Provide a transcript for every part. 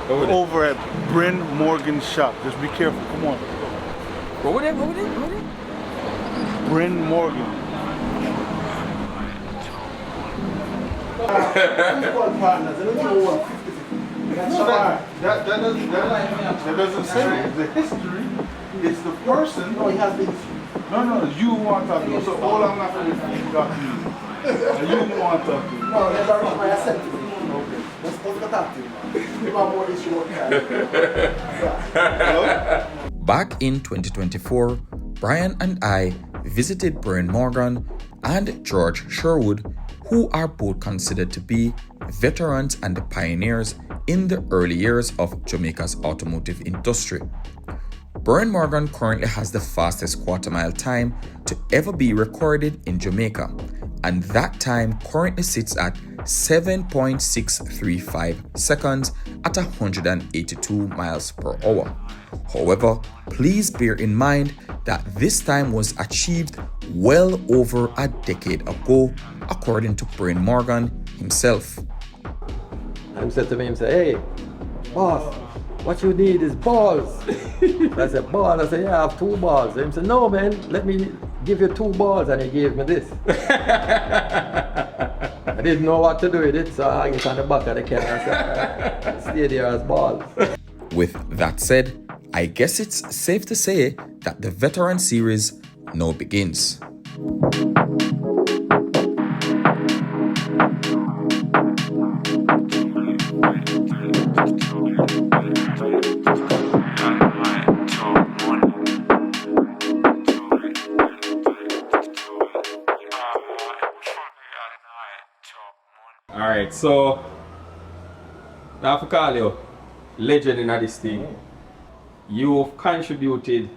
over at Bryn Morgan's shop. Just be careful. Come on. What would it? Bryn Morgan. That doesn't say it. The history. It's the person. No, he has the history. No, you want to talk to. So all I'm not going to talk to you. You want to talk to. No, there's a reason why I sent to him. Okay. Let's go talk to him. You have more issue with Back in 2024, Brian and I visited Bryn Morgan and George Sherwood, who are both considered to be veterans and pioneers in the early years of Jamaica's automotive industry. Bryn Morgan currently has the fastest quarter-mile time to ever be recorded in Jamaica, and that time currently sits at 7.635 seconds at 182 miles per hour. However, please bear in mind that this time was achieved well over a decade ago, according to Bryn Morgan himself. I said to him, hey, boss, what you need is balls. I said, ball? I said, yeah, I have 2 balls. And he said, no, man, let me give you 2 balls. And he gave me this. I didn't know what to do with it, so I hung it on the back of the car. I said, stay there as balls. With that said, I guess it's safe to say that the Veteran Series now begins. Alright, so I have to call you legend in this thing. You've contributed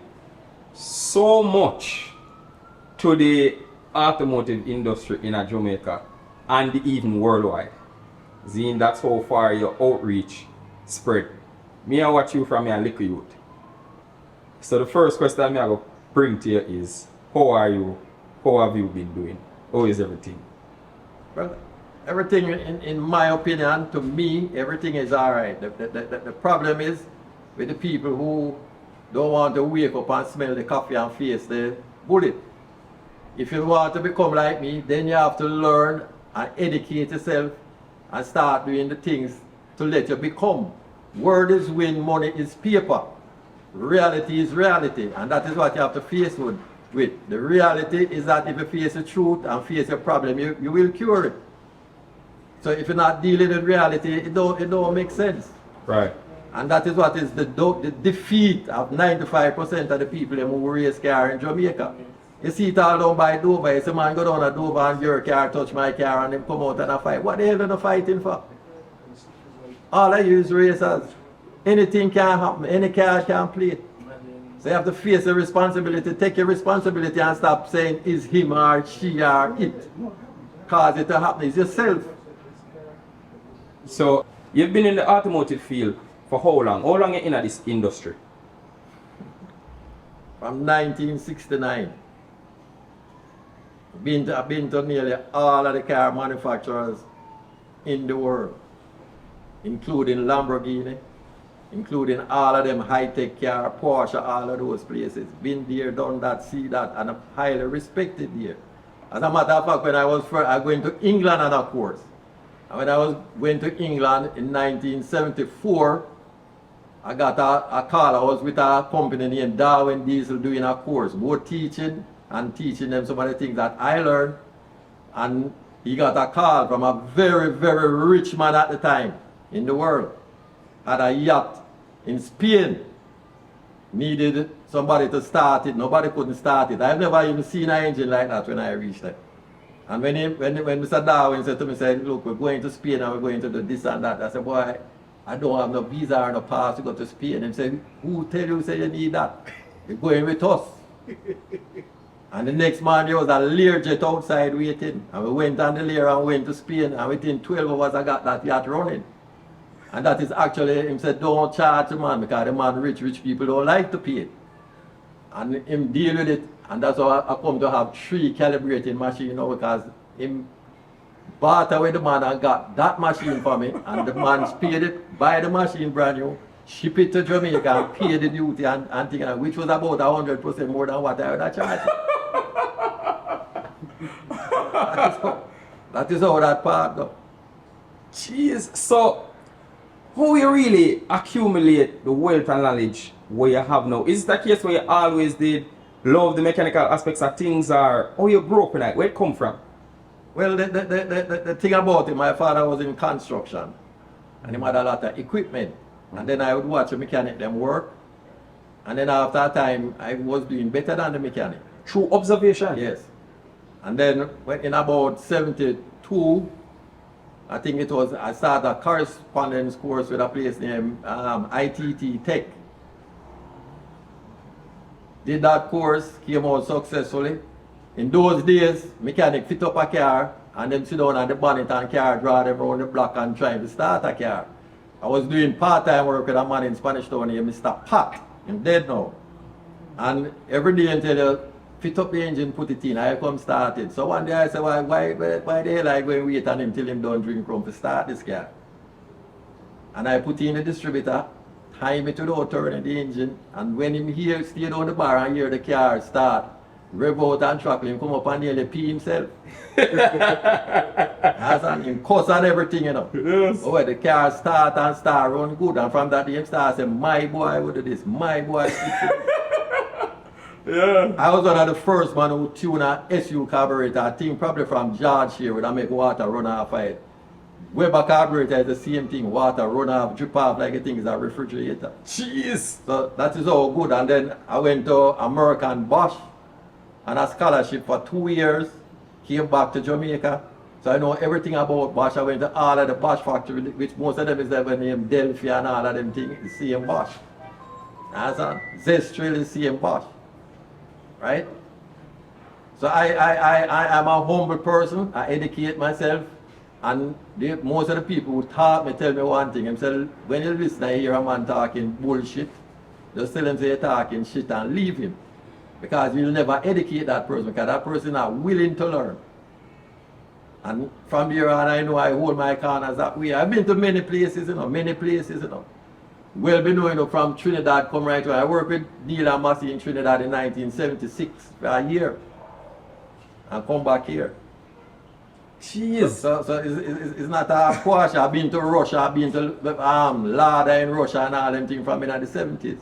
so much to the automotive industry in Jamaica and even worldwide. Zine, that's how far your outreach spread. Me I watch you from a little youth. So the first question I'm going to bring to you is, how are you? How have you been doing? How is everything? Well, everything, in my opinion, to me, everything is alright. The problem is with the people who don't want to wake up and smell the coffee and face the bullet. If you want to become like me, then you have to learn and educate yourself and start doing the things to let you become. Word is wind, money is paper. Reality is reality, and that is what you have to face with. The reality is that if you face the truth and face your problem, you will cure it. So if you're not dealing with reality, it don't make sense. Right. And that is what is the defeat of 95% of the people who race car in Jamaica. You see it all down by Dover. You see a man go down to Dover and your car touch my car and then come out and a fight. What the hell are they fighting for? All I use racers. Anything can happen. Any car can play. So you have to face the responsibility. Take your responsibility and stop saying is him or she or it. Cause it to happen. It's yourself. So you've been in the automotive field for how long? How long are you in this industry? From 1969. I've been to nearly all of the car manufacturers in the world, including Lamborghini, including all of them high-tech car, Porsche, all of those places. Been there, done that, see that, and I'm highly respected there. As a matter of fact, when I was going to England on a course, and when I was going to England in 1974, I got a call. I was with a company named Darwin Diesel doing a course, both teaching and teaching them some of the things that I learned. And he got a call from a very, very rich man at the time in the world. Had a yacht in Spain. Needed somebody to start it. Nobody couldn't start it. I've never even seen an engine like that when I reached there. And when Mr. Darwin said to me, look, we're going to Spain and we're going to do this and that. I said, boy, I don't have no visa or no pass to go to Spain. And he said, who tell you say you need that? You're going with us. And the next morning there was a Learjet outside waiting. And we went on the Lear and went to Spain. And within 12 hours I got that yacht running. And that is actually, him said, don't charge the man because the man rich people don't like to pay it. And him deal with it. And that's how I come to have 3 calibrating machines now because him barter with the man and got that machine for me, and the man paid it, buy the machine brand new, ship it to Jamaica and pay the duty and thing, which was about 100% more than what I would have charged. That is how that part go. Jeez, so how you really accumulate the wealth and knowledge what you have now? Is it a case where you always did love the mechanical aspects of things, or how you grew up in that? Where it come from? Well, the thing about it, my father was in construction and he had a lot of equipment. And then I would watch the mechanic them work. And then after a time, I was doing better than the mechanic. Through observation? Yes. And then when in about 72, I think it was, I started a correspondence course with a place named ITT Tech. Did that course, came out successfully. In those days, mechanic fit up a car and then sit down on the bonnet and car draw them around the block and try to start a car. I was doing part-time work with a man in Spanish Town named Mr. Pat. He's dead now. And every day until you fit up the engine, put it in, I come start it. So one day I said, why the hell I go and wait on him till him don't drink rum to start this car? And I put in the distributor, time it without turning the engine, and when him here stay down the bar and hear the car start, rev out and truckle, him come up and nearly pee himself. As and him cuss and everything, you know. Yes. Oh, the car start and start run good, and from that day him start saying, my boy would do this, my boy. Yeah. I was one of the first man who tuned a SU carburetor, I think probably from George here, where I make water run off of it. Weber carburetor is the same thing, water run off, drip off like a thing is a refrigerator. Jeez. So that is all good. And then I went to American Bosch on a scholarship for 2 years, came back to Jamaica. So I know everything about Bosch. I went to all of the Bosch factory, which most of them is ever named Delphi and all of them things, the same Bosch. That's a Zestril is same Bosch. Right? So I am a humble person. I educate myself. And most of the people who taught me tell me one thing. They say, when you listen and hear a man talking bullshit, just tell him say you're talking shit and leave him. Because you'll never educate that person, because that person is not willing to learn. And from here on, I know I hold my corners that way. I've been to many places, many places, Well, be knowing, from Trinidad, come right away. I worked with Neil and Massey in Trinidad in 1976 for a year. And come back here. Jeez. So it's not a quash. I've been to Russia, I've been to Lada in Russia and all them things from in the 70s.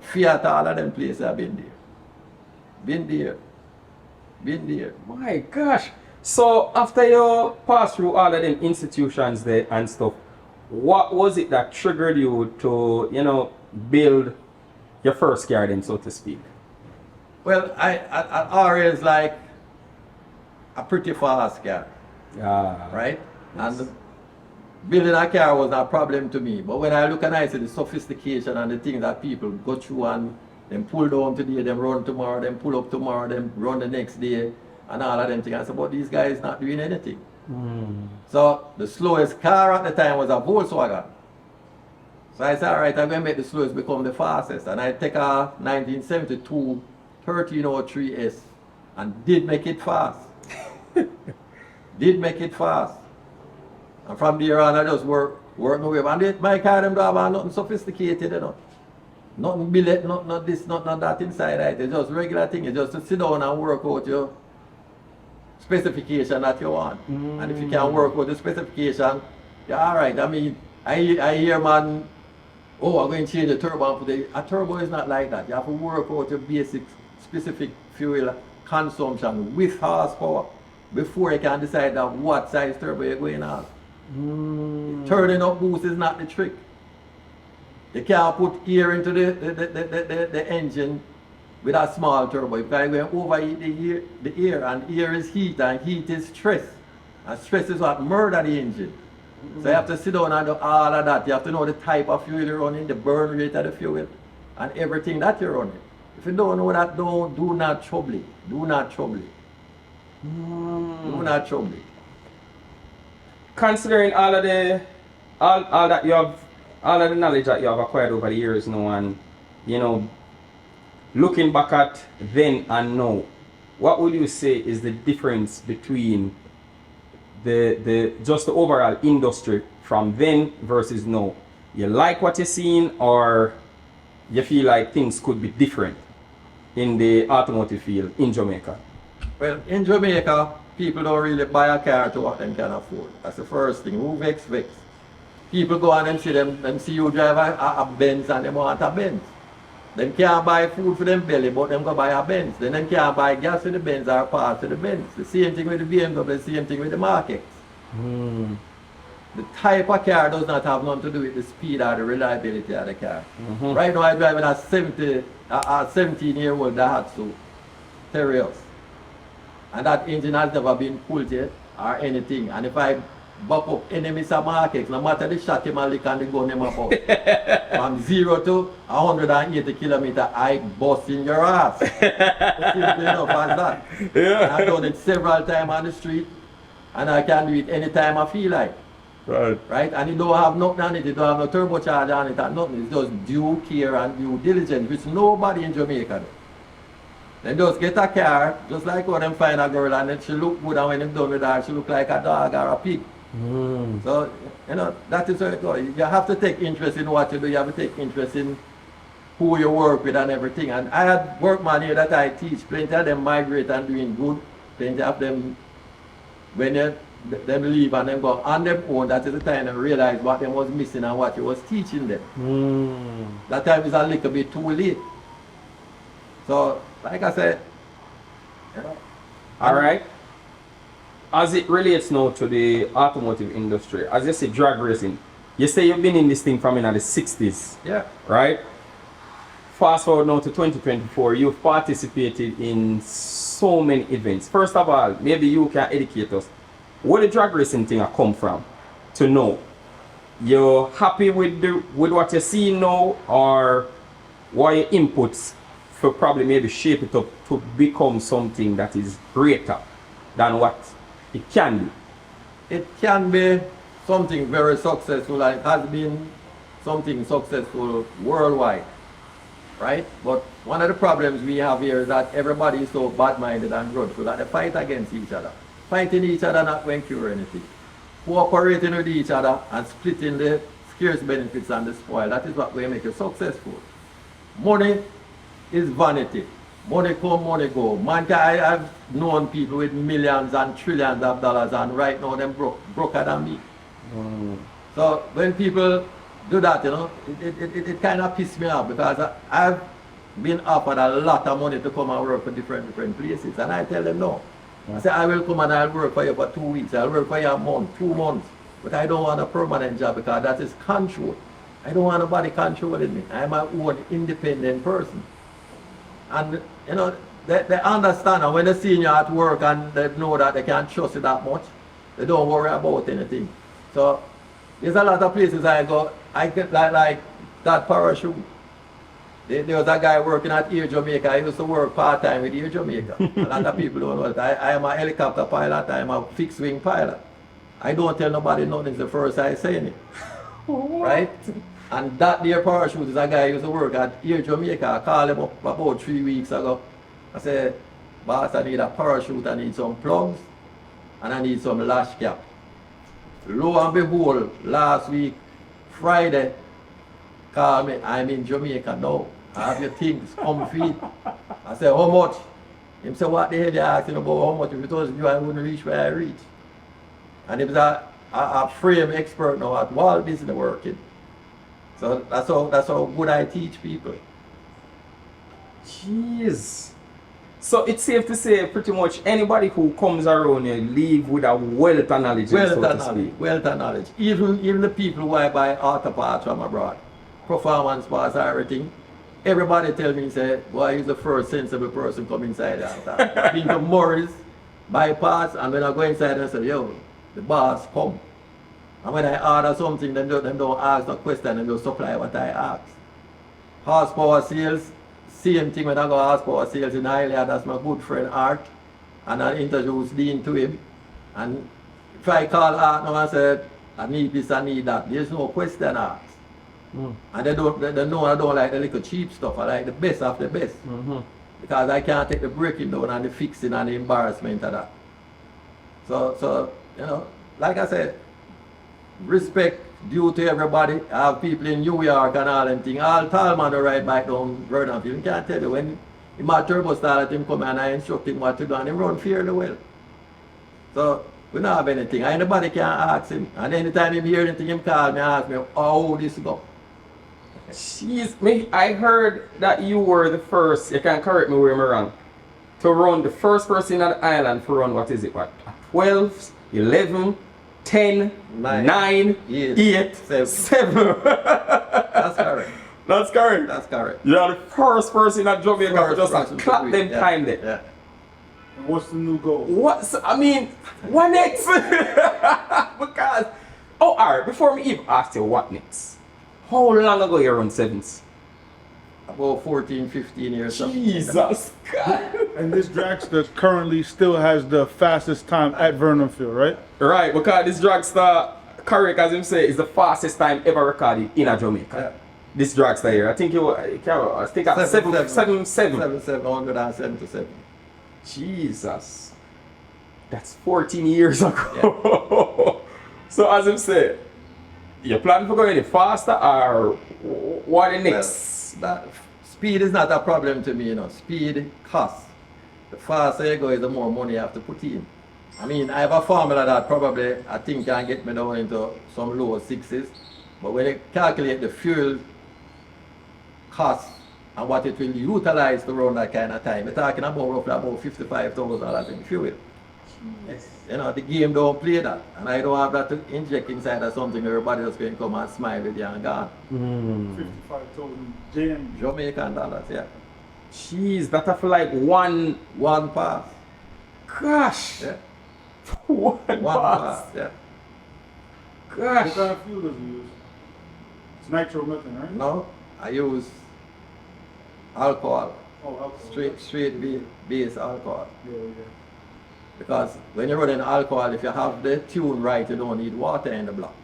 Fiat, all of them places I've been there. Been there. My gosh. So after you pass through all of them institutions there and stuff, what was it that triggered you to, build your first car then, so to speak? Well, I always like a pretty fast car. Right? Yes. And building a car was not a problem to me. But when I look and I see the sophistication and the things that people go through and them pull down today, them run tomorrow, them pull up tomorrow, them run the next day, and all of them things. I said, but these guys not doing anything. So the slowest car at the time was a Volkswagen. So I said, all right, I'm going to make the slowest become the fastest. And I take a 1972 1303S and did make it fast. And from there on, I just work my way. And my car, them don't have nothing sophisticated, Nothing billet, not this, not that inside, right? It's just regular thing. It's just to sit down and work out your specification that you want. And if you can work out the specification, you're all right. I mean, I hear, man, oh, I'm going to change the turbo. A turbo is not like that. You have to work out your basic specific fuel consumption with horsepower before you can decide that what size turbo you're going on. Turning up boost is not the trick. You can't put air into the engine with a small turbo, because you're going to overheat the air, and air is heat, and heat is stress. And stress is what murder the engine. So you have to sit down and do all of that. You have to know the type of fuel you're running, the burn rate of the fuel, and everything that you're running. If you don't know that, do not trouble it. Do not trouble it. Do not trouble it. Considering all of the knowledge that you have acquired over the years now, and looking back at then and now, what would you say is the difference between the just the overall industry from then versus now? You like what you're seeing, or you feel like things could be different in the automotive field in Jamaica? Well, in Jamaica, people don't really buy a car to what they can afford. That's the first thing. Who vex? People go and them see you drive a Benz and they want a Benz. Them can't buy food for them belly, but them go buy a Benz. Then them can't buy gas for the Benz or parts for the Benz. The same thing with the BMW, the same thing with the markets. The type of car does not have nothing to do with the speed or the reliability of the car. Right now I'm driving a 17-year-old Daihatsu Terios. And that engine has never been pulled yet or anything. And if I buck up any Mr. Markets, no matter the shot him and lick and the gun him up, from 0 to 180 kilometers, I bust in your ass. Simple enough as that. Yeah. I've done it several times on the street, and I can do it anytime I feel like. Right? And it don't have nothing on it, it don't have no turbocharger on it and nothing. It's just due care and due diligence, which nobody in Jamaica does. They just get a car, just like when them find a girl and then she look good, and when them done with her, she look like a dog or a pig. So, that is how it goes. You have to take interest in what you do, you have to take interest in who you work with and everything. And I had workmen here that I teach, plenty of them migrate and doing good, plenty of them, when them leave and them go on their own, that is the time they realize what them was missing and what you was teaching them. That time is a little bit too late. So, like I said, all right. As it relates now to the automotive industry, as you say, drag racing, you say you've been in this thing from in the 60s. Yeah. Right? Fast forward now to 2024, you've participated in so many events. First of all, maybe you can educate us. Where the drag racing thing come from to know? You're happy with what you're seeing now, or what are your inputs for probably maybe shape it up to become something that is greater than what it can be? It can be something very successful, and it has been something successful worldwide, right? But one of the problems we have here is that everybody is so bad-minded and grudgeful that they fight against each other. Fighting each other not going to cure anything. Cooperating with each other and splitting the scarce benefits and the spoil, that is what will make you successful. Money is vanity. Money come, money go. Man, I've known people with millions and trillions of dollars, and right now they're broker than me. So when people do that, it kind of pisses me off, because I've been offered a lot of money to come and work for different places, and I tell them no. I say, I will come and I'll work for you for 2 weeks, I'll work for you a month, 2 months, but I don't want a permanent job, because that is control. I don't want nobody controlling me. I'm my own independent person. And they understand, and when they see you at work and they know that they can't trust you that much, they don't worry about anything. So there's a lot of places I go, I get like that parachute. There was a guy working at Air Jamaica. I used to work part-time with Air Jamaica. A lot of people don't know it. I am a helicopter pilot, I am a fixed-wing pilot. I don't tell nobody nothing, it's the first I say it. Right? And that there parachute is a guy who used to work at Air Jamaica. I called him up about 3 weeks ago. I said, boss, I need a parachute, I need some plugs, and I need some lash cap. Lo and behold, last week, Friday, call me, I'm in Jamaica now. I have your things, come feed. I said, how much? He said, what the hell you asking about how much? If it was you, I wouldn't reach where I reach. And he was a frame expert now at Walt Disney working. So that's how good I teach people. Jeez. So it's safe to say pretty much anybody who comes around here leave with a wealth of knowledge. Wealth of knowledge. Even the people who I buy auto parts from abroad, performance parts, everything. Everybody tell me, say, boy, he's the first sensible person come inside after. I've been to Morris, buy parts, and when I go inside and say, yo, the boss come. And when I order something, them don't ask no question, them just supply what I ask. Horsepower sales, same thing when I go horsepower sales in Ireland, that's my good friend Art, and I introduce Dean to him. And if I call Art now and say, I need this, I need that, there's no question asked. And they know I don't like the little cheap stuff, I like the best of the best. Because I can't take the breaking down and the fixing and the embarrassment of that. So You know, like I said, respect due to everybody. I have people in New York and all them things. All tall man to ride bike down Vernonfield. You can't tell you when him a turbo style him come and I instruct him what to do and him run fairly well. So we don't have anything. Anybody can ask him. And anytime him hear anything him call me and ask me how this go. Jeez, me, I heard that you were the first, you can correct me where I'm wrong, to run the first person on the island to run, what is it, what? 12, 11, 10, 9, 8, 7. That's correct. That's correct. That's correct. You're the first person at Jamaica to First just person clap to them do it. time there. Yeah. And what's the new goal? What's, I mean, what next? Because, oh, alright, before me even ask you what next, how long ago you run sevens? About 14, 15 years. Jesus God. And this dragster currently still has the fastest time at Vernonfield, right? Right, because this dragster, correct as him say, is the fastest time ever recorded in a Jamaica. Yeah. This dragster here, I think it was, I think at 777. 777. Jesus. That's 14 years ago. So as him say, you plan for going any faster or what the next? That speed is not a problem to me, you know. Speed costs. The faster you go is the more money you have to put in. I mean, I have a formula that probably I think can get me down into some low sixes. But when you calculate the fuel cost and what it will utilize to run that kind of time, we're talking about roughly about $55,000 in fuel. Yes. You know, the game don't play that. And I don't have that to inject inside of something everybody else can come and smile with you and gone. 55,000 JM. Jamaican dollars, yeah. Jeez, that I feel like one pass. gosh. Yeah. One One pass. pass, yeah. What Gosh. kind of fuel does he use? It's nitromethane, right? No, I use alcohol. Oh, alcohol. Straight base alcohol. Yeah. Because when you're running alcohol, if you have the tune right, you don't need water in the block.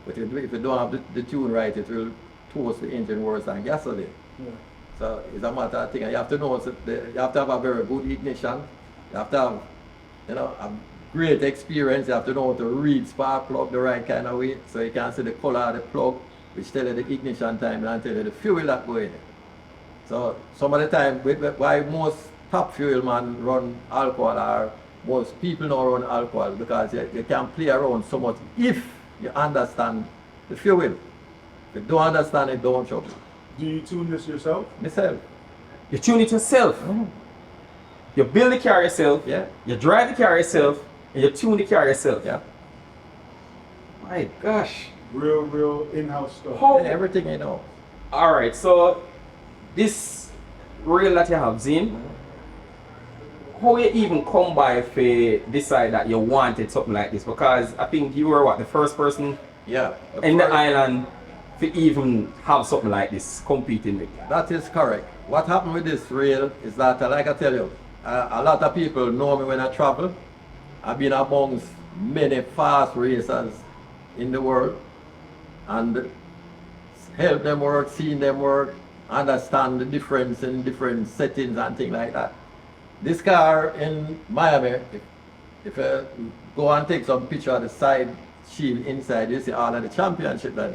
But if you don't have the tune right, it will toast the engine worse than gasoline. Yeah. So it's a matter of thing. You have to know, you have to have a very good ignition. You have to have, you know, a great experience. You have to know how to read spark plug the right kind of way. So you can see the color of the plug, which tell you the ignition time and tell you the fuel that go in it. So some of the time, why most top fuel man run alcohol, or most people don't run alcohol, because you can play around so much if you understand the fuel. If you don't understand it, don't trouble. Do you tune this yourself? Myself. You tune it yourself. You build the car yourself. Yeah. You drive the car yourself. And you tune the car yourself. Yeah. My gosh. Real in-house stuff. How? Everything you know. Alright, so this reel that you have seen, how you even come by to decide that you wanted something like this? Because I think you were what, the first person Yeah. in the island to even have something like this competing with. That is correct. What happened with this reel is that, like I tell you, a lot of people know me when I travel. I've been amongst many fast racers in the world and help them work, seeing them work, understand the difference in different settings and things like that. This car in Miami, if you go and take some picture of the side shield inside, you see all of the championship that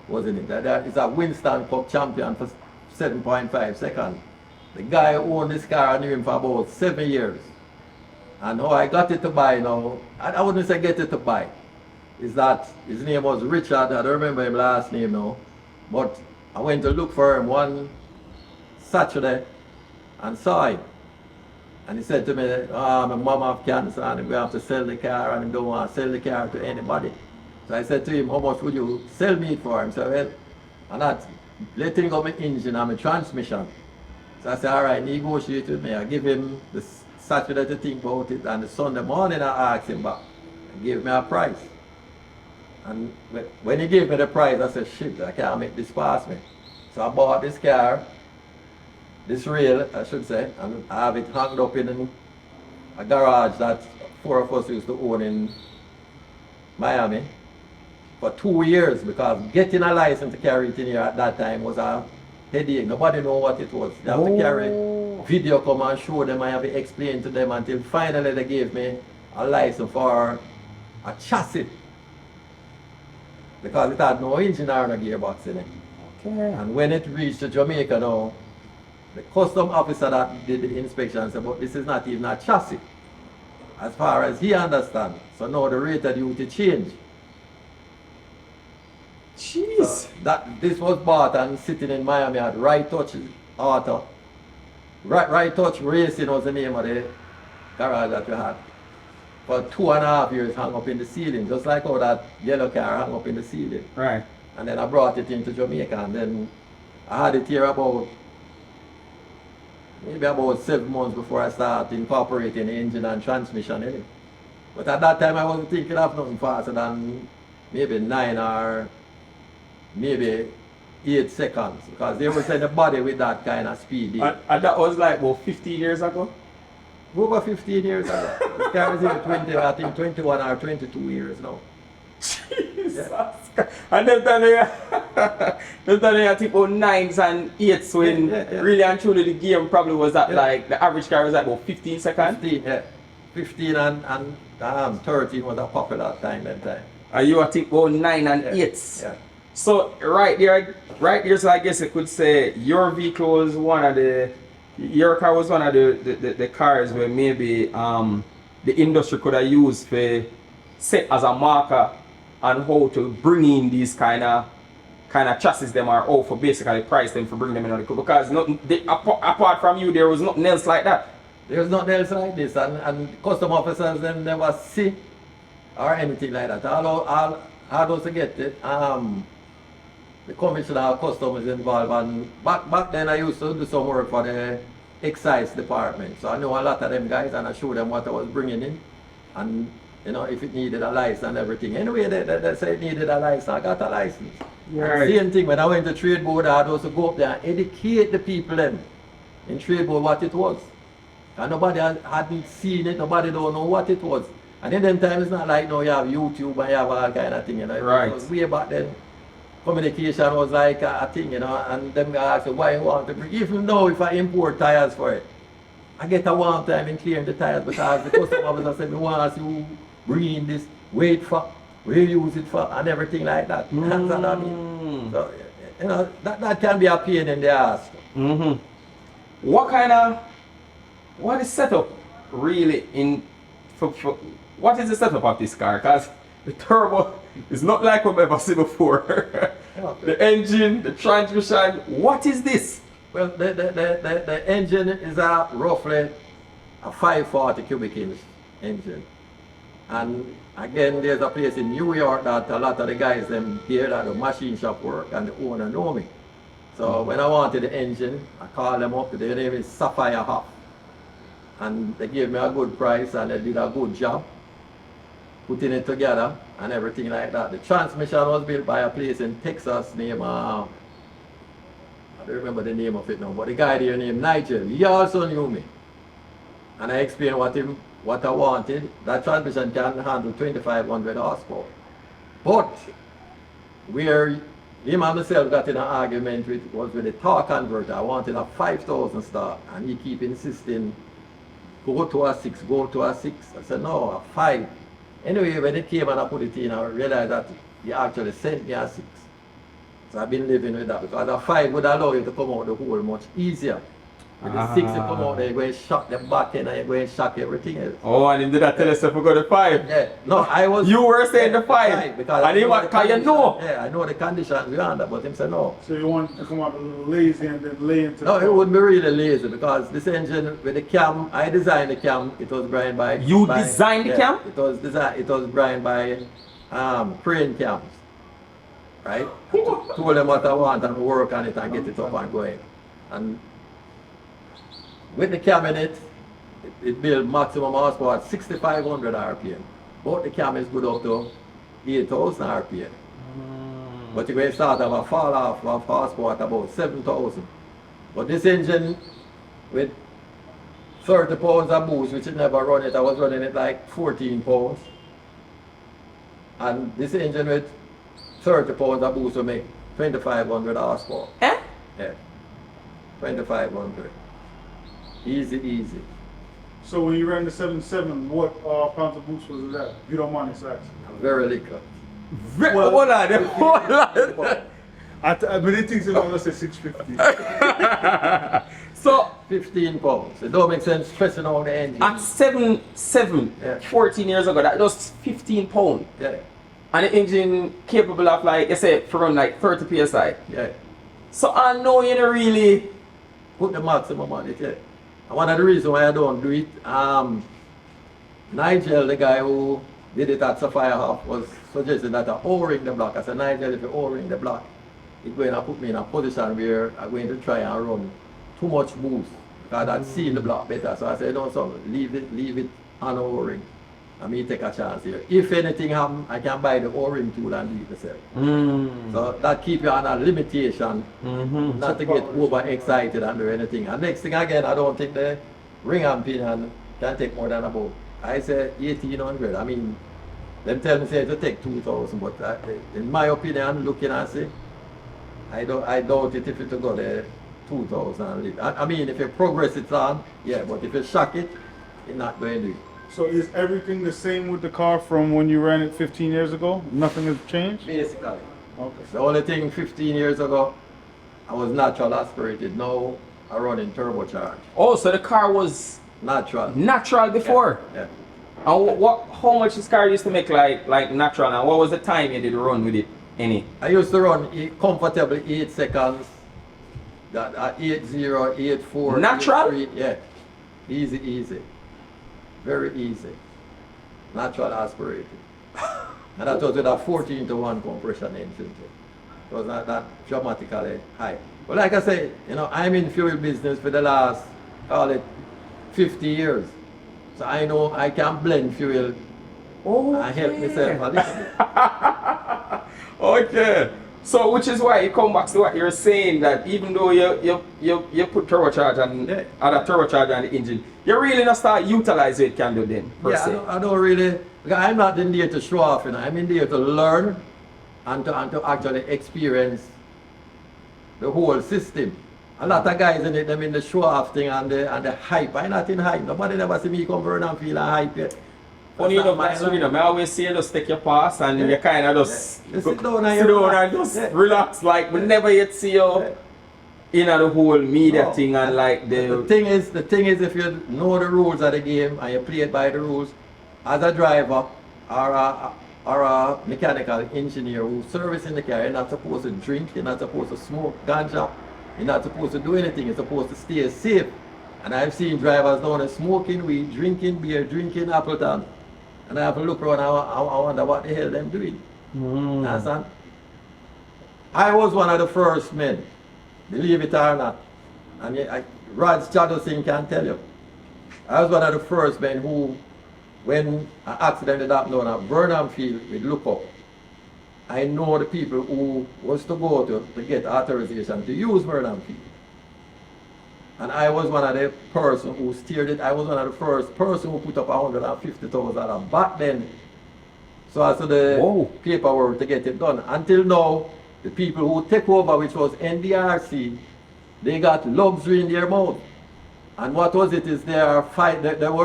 was in it. That is a Winston Cup champion for 7.5 seconds. The guy who owned this car, I knew him for about 7 years. And how I got it to buy now, I wouldn't say get it to buy, is that his name was Richard. I don't remember his last name now. But I went to look for him one Saturday and saw him. And he said to me, my mom have cancer and we have to sell the car and I don't want to sell the car to anybody. So I said to him, how much would you sell me it for? He said, well, I'm not letting go my engine and my transmission. So I said, all right, negotiate with me. I give him the Saturday to think about it, and the Sunday morning I asked him back. He gave me a price. And when he gave me the price, I said, shit, I can't make this pass me. So I bought this car, this rail, I should say, and I have it hung up in a garage that 4 of us used to own in Miami for 2 years, because getting a license to carry it in here at that time was a headache. Nobody knew what it was. You have to carry video, come and show them, I have to explain to them until finally they gave me a license for a chassis because it had no engine or no gearbox in it. Okay. And when it reached to Jamaica now, the custom officer that did the inspection said, but this is not even a chassis, as far as he understands. So now the rate of duty changed. Jeez. So this was bought and sitting in Miami at Right Touch Auto. Right Touch Racing was the name of the garage that we had. For 2.5 years hung up in the ceiling, just like how that yellow car hung up in the ceiling. Right. And then I brought it into Jamaica, and then I had it here maybe about 7 months before I started incorporating the engine and transmission in it. But at that time I wasn't thinking of nothing faster than maybe 9 or maybe 8 seconds, because they were saying the body with that kind of speed. And that was like about 15 years ago? Over 15 years ago. This car is in I think 21 or 22 years now. Jesus. Yeah. And them time I think about 9s and 8s when really and truly the game probably was at like, the average car was like about 15 seconds? 15, yeah. 15 and 13 was a popular time that time. And you I think about 9 and 8s? Yeah. So right there, so I guess you could say your vehicle was your car was one of the cars where maybe the industry could have used for set as a marker on how to bring in these kind of chassis them are all for basically price them for bring them in on the because apart from you there was nothing else like that. There was nothing else like this, and custom officers them never see or anything like that. All those to get it. The commissioner of customs is involved, and back then I used to do some work for the excise department, so I know a lot of them guys, and I showed them what I was bringing in, and you know, if it needed a license and everything. Anyway, they said it needed a license. I got a license. Right. Same thing when I went to trade board, I had also go up there and educate the people then in trade board what it was. And nobody hadn't seen it, nobody don't know what it was. And in them times, it's not like now you have YouTube and you have all kind of thing, you know. Right. It was way back then. Communication was like a thing, you know, and them guys ask why you want to bring. Even though if I import tires for it, I get a one time in clearing the tires because the customer officer said, we want you bring in this, wait for, where you use it for, and everything like that. That's what I mean. So, you know, that can be a pain in the ass. What is setup really in, what is the setup of this car? Because the turbo is not like what I've ever seen before. The engine, the transmission, what is this? Well, the engine is roughly a 540 cubic inch engine. And again, there's a place in New York that a lot of the guys them here that the machine shop work and the owner know me. So when I wanted the engine, I called them up. Their name is Sapphire Huff. And they gave me a good price and they did a good job putting it together and everything like that. The transmission was built by a place in Texas named, I don't remember the name of it now, but the guy there named Nigel, he also knew me. And I explained what I wanted. That transmission can handle 2,500 horsepower. But where him and myself got in an argument was with the torque converter. I wanted a 5,000 start, and he keep insisting, go to a 6, go to a 6. I said, no, a 5. Anyway, when it came and I put it in, I realized that he actually sent me a 6. So I've been living with that because a 5 would allow you to come out the hole much easier. With the 6 you come out there, you're going to shock the back end and you're going to shock everything else. Oh, and he did that tell us if we go to 5? Yeah. No, I was... You were saying the 5? Because and he was, because you know. Yeah, I know the conditions we under, but him said no. So you want to come out a little lazy and then lay into No, the it wouldn't be really lazy because this engine with the cam, I designed the cam, it was designed by... You designed the cam? It was designed by crane cams. Right? Told them what I want and work on it and get it up and going. And with the cam in it, it built maximum horsepower at 6,500 RPM. But the cam is good up to 8,000 RPM. But you're going to start have a fall off of horsepower at about 7,000. But this engine with 30 pounds of boost, which it never run it, I was running it like 14 pounds. And this engine with 30 pounds of boost will make 2,500 horsepower. Eh? Yeah. 2,500. Easy, easy. So when you ran the 7.7, what pounds of boost was it at? If you don't mind us asking. Very little. Hold on, hold on. But it thinks it's going to say 650. So 15 pounds. It don't make sense stressing on the engine. at 7.7, Yeah. 14 years ago, that was 15 pounds. Yeah, And the engine capable of, like you said, for run like 30 psi. yeah. So I know you don't really. Put the maximum on it, yeah. And one of the reasons why I don't do it, Nigel, the guy who did it at Sapphire Half, was suggesting that I O-ring the block. I said, Nigel, if you O-ring the block, it's going to put me in a position where I'm going to try and run too much boost. Because I'd seal the block better. So I said, no, so leave it on O-ring. And me take a chance here. If anything happens, I can buy the O-ring tool and do it myself. So that keep you on a limitation, not to get overexcited and do anything. And next thing again, I don't think the ring and pin can take more than about, I say 1800. I mean, them tell me say to take 2000, but in my opinion, looking at it, I doubt it if it will go there 2000. I mean, if you progress it on, yeah, but if you shock it, it's not going to do it. So is everything the same with the car from when you ran it 15 years ago? Nothing has changed? Basically. Okay. The only thing 15 years ago, I was natural aspirated. Now I run in turbocharged. Oh, so the car was Natural. natural before. Yeah. And how much this car used to make like natural, and what was the time you did run with it? Any? I used to run comfortably 8 seconds. That 80, 84. Natural? 83, yeah. Easy. Very easy. Natural aspirated. And that was with a 14-to-1 compression engine. It was not that dramatically high. But like I say, you know, I'm in fuel business for the last, call it 50 years. So I know I can blend fuel and help myself a little bit. Okay. So which is why you come back to what you're saying, that even though you put turbocharge and other turbocharge on the engine, you really not start utilize it can do then per se. I don't really, because I'm not in there to show off, you know. I'm in there to learn and to actually experience the whole system. A lot of guys in it, them in the show off thing and the hype. I'm not in hype. Nobody never see me come around and feel a hype yet. Funny enough, that's you know, I always say you just take your pass and you kind of just You go- sit down and sit you down and relax. just relax. Like we never yet see you in the whole media No. thing and like The thing is, if you know the rules of the game and you play it by the rules, as a driver or a mechanical engineer who's servicing the car, you're not supposed to drink, you're not supposed to smoke ganja, you're not supposed to do anything, you're supposed to stay safe. And I've seen drivers down there smoking weed, drinking beer, drinking Appleton. And I have to look around and I wonder what the hell them doing. Understand? I was one of the first men, believe it or not. And Raj Singh can tell you. I was one of the first men who, when an accident did happen on a Burnham field with look up, I know the people who was to go to get authorization to use Burnham field. And I was one of the person who steered it. I was one of the first person who put up $150,000 back then. So as to the paperwork to get it done. Until now, the people who take over, which was NDRC, they got luxury in their mouth. And what was it is they were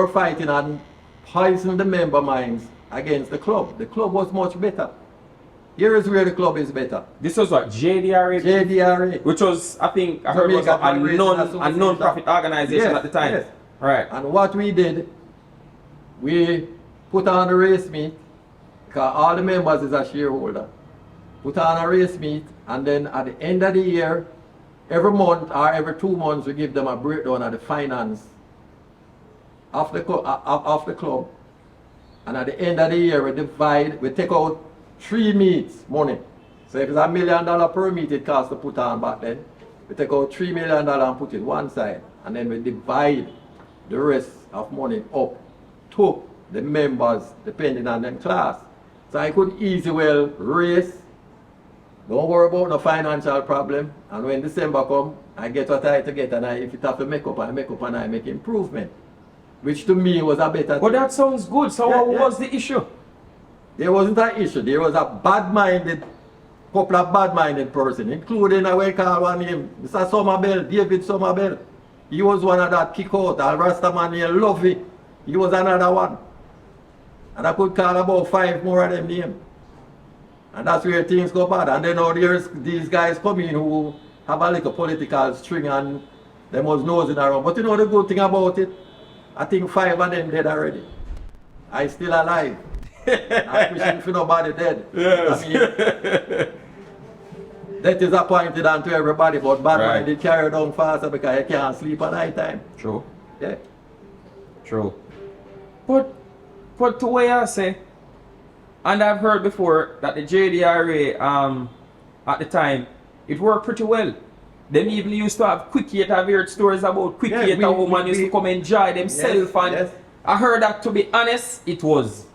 fighting and poisoning the member minds against the club. The club was much better. Here is where the club is better. this was what JDRA, JDRA. which was I think I heard was a non-profit organization at the time. Yes. Right. And what we did, we put on a race meet, because all the members is a shareholder. Put on a race meet, and then at the end of the year, every month or every 2 months, we give them a breakdown of the finance of the club. And at the end of the year, we take out 3 meets money. So if it's $1 million per meet it costs to put on back then, we take out $3 million and put it one side, and then we divide the rest of money up to the members depending on their class. So I could easily well race, don't worry about no financial problem, and when December come, I get what I to get, and if it have to make up, I make up and I make improvement. Which to me was a better Well, thing. that sounds good. So what was the issue? There wasn't an issue. There was a couple of bad-minded person, including I will call one name, Mr. Somerville, David Somerville. He was one of that kick out. Al Rastaman here love it. He was another one. And I could call about 5 more of them names. And that's where things go bad. And then now there's these guys coming who have a little political string and them was nosing around. But you know the good thing about it? I think 5 of them dead already. I still alive. I'm wishing for nobody dead. Yes. I mean, death is appointed unto everybody, but bad Right. man they carry down faster because you can't sleep at night time. True. Yeah. True. But to what I say, and I've heard before that the JDRA at the time, it worked pretty well. Them even used to have Quick 8. I've heard stories about Quick 8, a woman used to come enjoy themselves. And yes. I heard that, to be honest, it was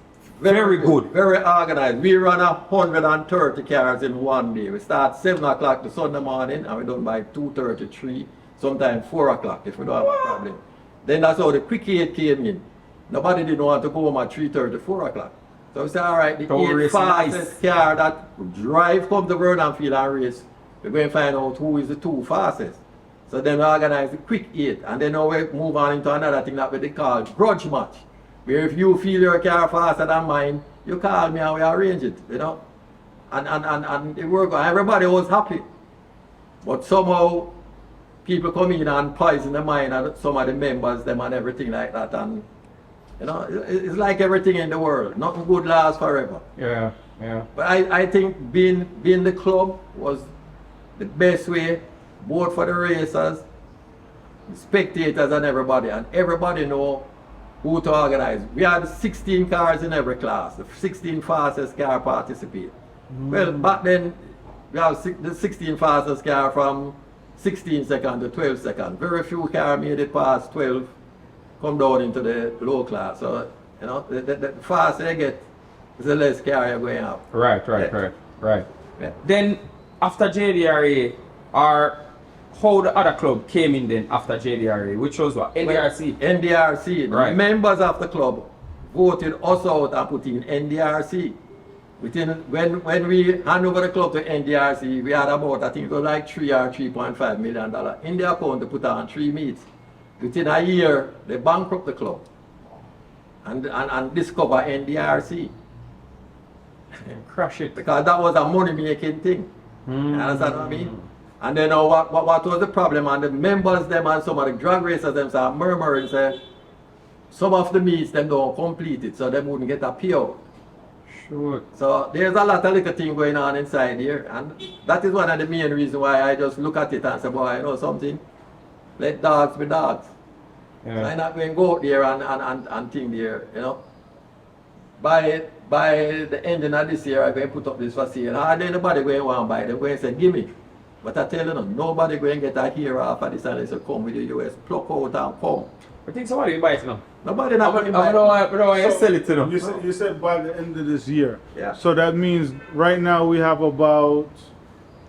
very good. Very organized. We run 130 cars in one day. We start 7 o'clock the Sunday morning and we're done by 2:33, sometimes 4 o'clock if we don't have a problem. Then that's how the Quick 8 came in. Nobody didn't want to go home at 3:30, 4 o'clock. So we said, all right, the Don't 8 race fastest car that drive come to Vernon Field and race, we're going to find out who is the 2 fastest. So then we organize the Quick 8 and then now we move on into another thing that we call grudge match. Where if you feel your car faster than mine, you call me and we arrange it, you know. And it worked. Everybody was happy. But somehow people come in and poison the mind of some of the members, them and everything like that. And you know, it's like everything in the world. Nothing good lasts forever. Yeah, yeah. But I think being the club was the best way, both for the racers, the spectators and everybody. And everybody know who to organize. We had 16 cars in every class. The 16 fastest car participate. Well, back then, we have the 16 fastest car from 16 seconds to 12 seconds. Very few cars made it past 12, come down into the low class. So, you know, the faster you get, the less car you're going up. Right. Yeah. Then, after JDRA, how the other club came in then after JDRA, which was what? NDRC? NDRC. Right. Members of the club voted us out and put in NDRC. When we hand over the club to NDRC, we had about, I think it was like $3 or $3.5 million in the account to put on 3 meets. Within a year, they bankrupt the club and discover NDRC. And crash it. Because that was a money-making thing. You understand what I mean? And then what was the problem? And the members them and some of the drag racers them start murmuring, say, some of the meets them don't complete it, so they wouldn't get a payout. Sure. So there's a lot of little thing going on inside here, and that is one of the main reasons why I just look at it and say, boy, you know something? Let dogs be dogs. Yeah. So I'm not going to go out there and think there, you know. By the ending of this year, I'm going to put up this for sale. Hardly anybody going to want to buy it. They're going to say, give me. But I tell you, nobody going to get a hair off of this unless you come with the US, pluck out and come. I think somebody will buy it now. Nobody not going to buy I it. don't want to sell it to them. You said by the end of this year. Yeah. So that means right now we have about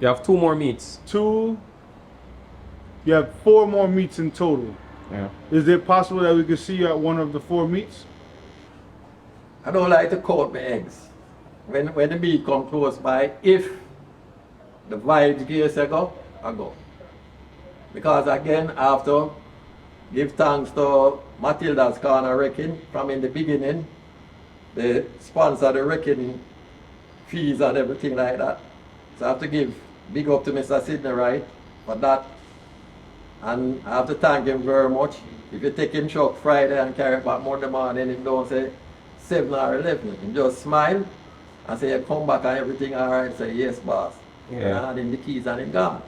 You have 2 more meets. you have 4 more meets in total. Yeah. Is it possible that we could see you at one of the 4 meets? I don't like to count my eggs. When the meet come close by, if the vibes gives a go, I go. Because again, after give thanks to Matilda's Corner Wrecking from in the beginning, they sponsor the wrecking fees and everything like that. So I have to give big up to Mr. Sidney Wright for that. And I have to thank him very much. If you take him truck Friday and carry it back Monday morning, he don't say 7 or 11. He just smile and say, you come back and everything all right. Say, yes, boss. Yeah. And I hand him the keys and him gone.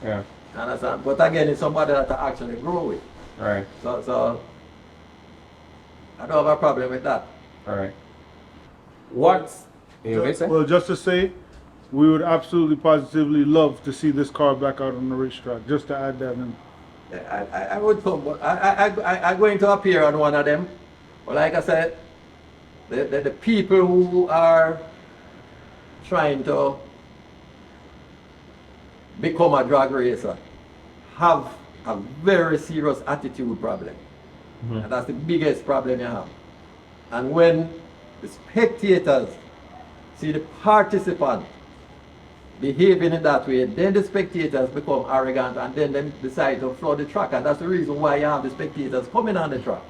Yeah. Understand? But again, it's somebody that I actually grow with. Right. So I don't have a problem with that. All right. What? You say? Well, just to say, we would absolutely positively love to see this car back out on the racetrack. Just to add that in. I would come, but I'm going to appear on one of them. But like I said, the people who are trying to become a drag racer have a very serious attitude problem. And that's the biggest problem you have. And when the spectators see the participant behaving in that way, then the spectators become arrogant and then they decide to flood the track. And that's the reason why you have the spectators coming on the track.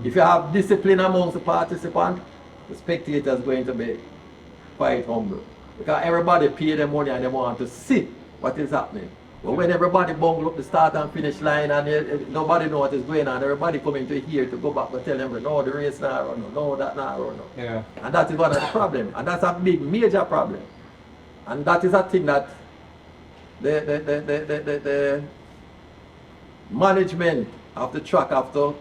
If you have discipline amongst the participants, the spectators going to be quite humble. Because everybody pay their money and they want to see what is happening. But when everybody bungle up the start and finish line and nobody know what is going on, everybody coming to here to go back to tell them, no, the race now run, no, that now run. Yeah. And that is one of the problems. And that's a big, major problem. And that is a thing that the management of the track have to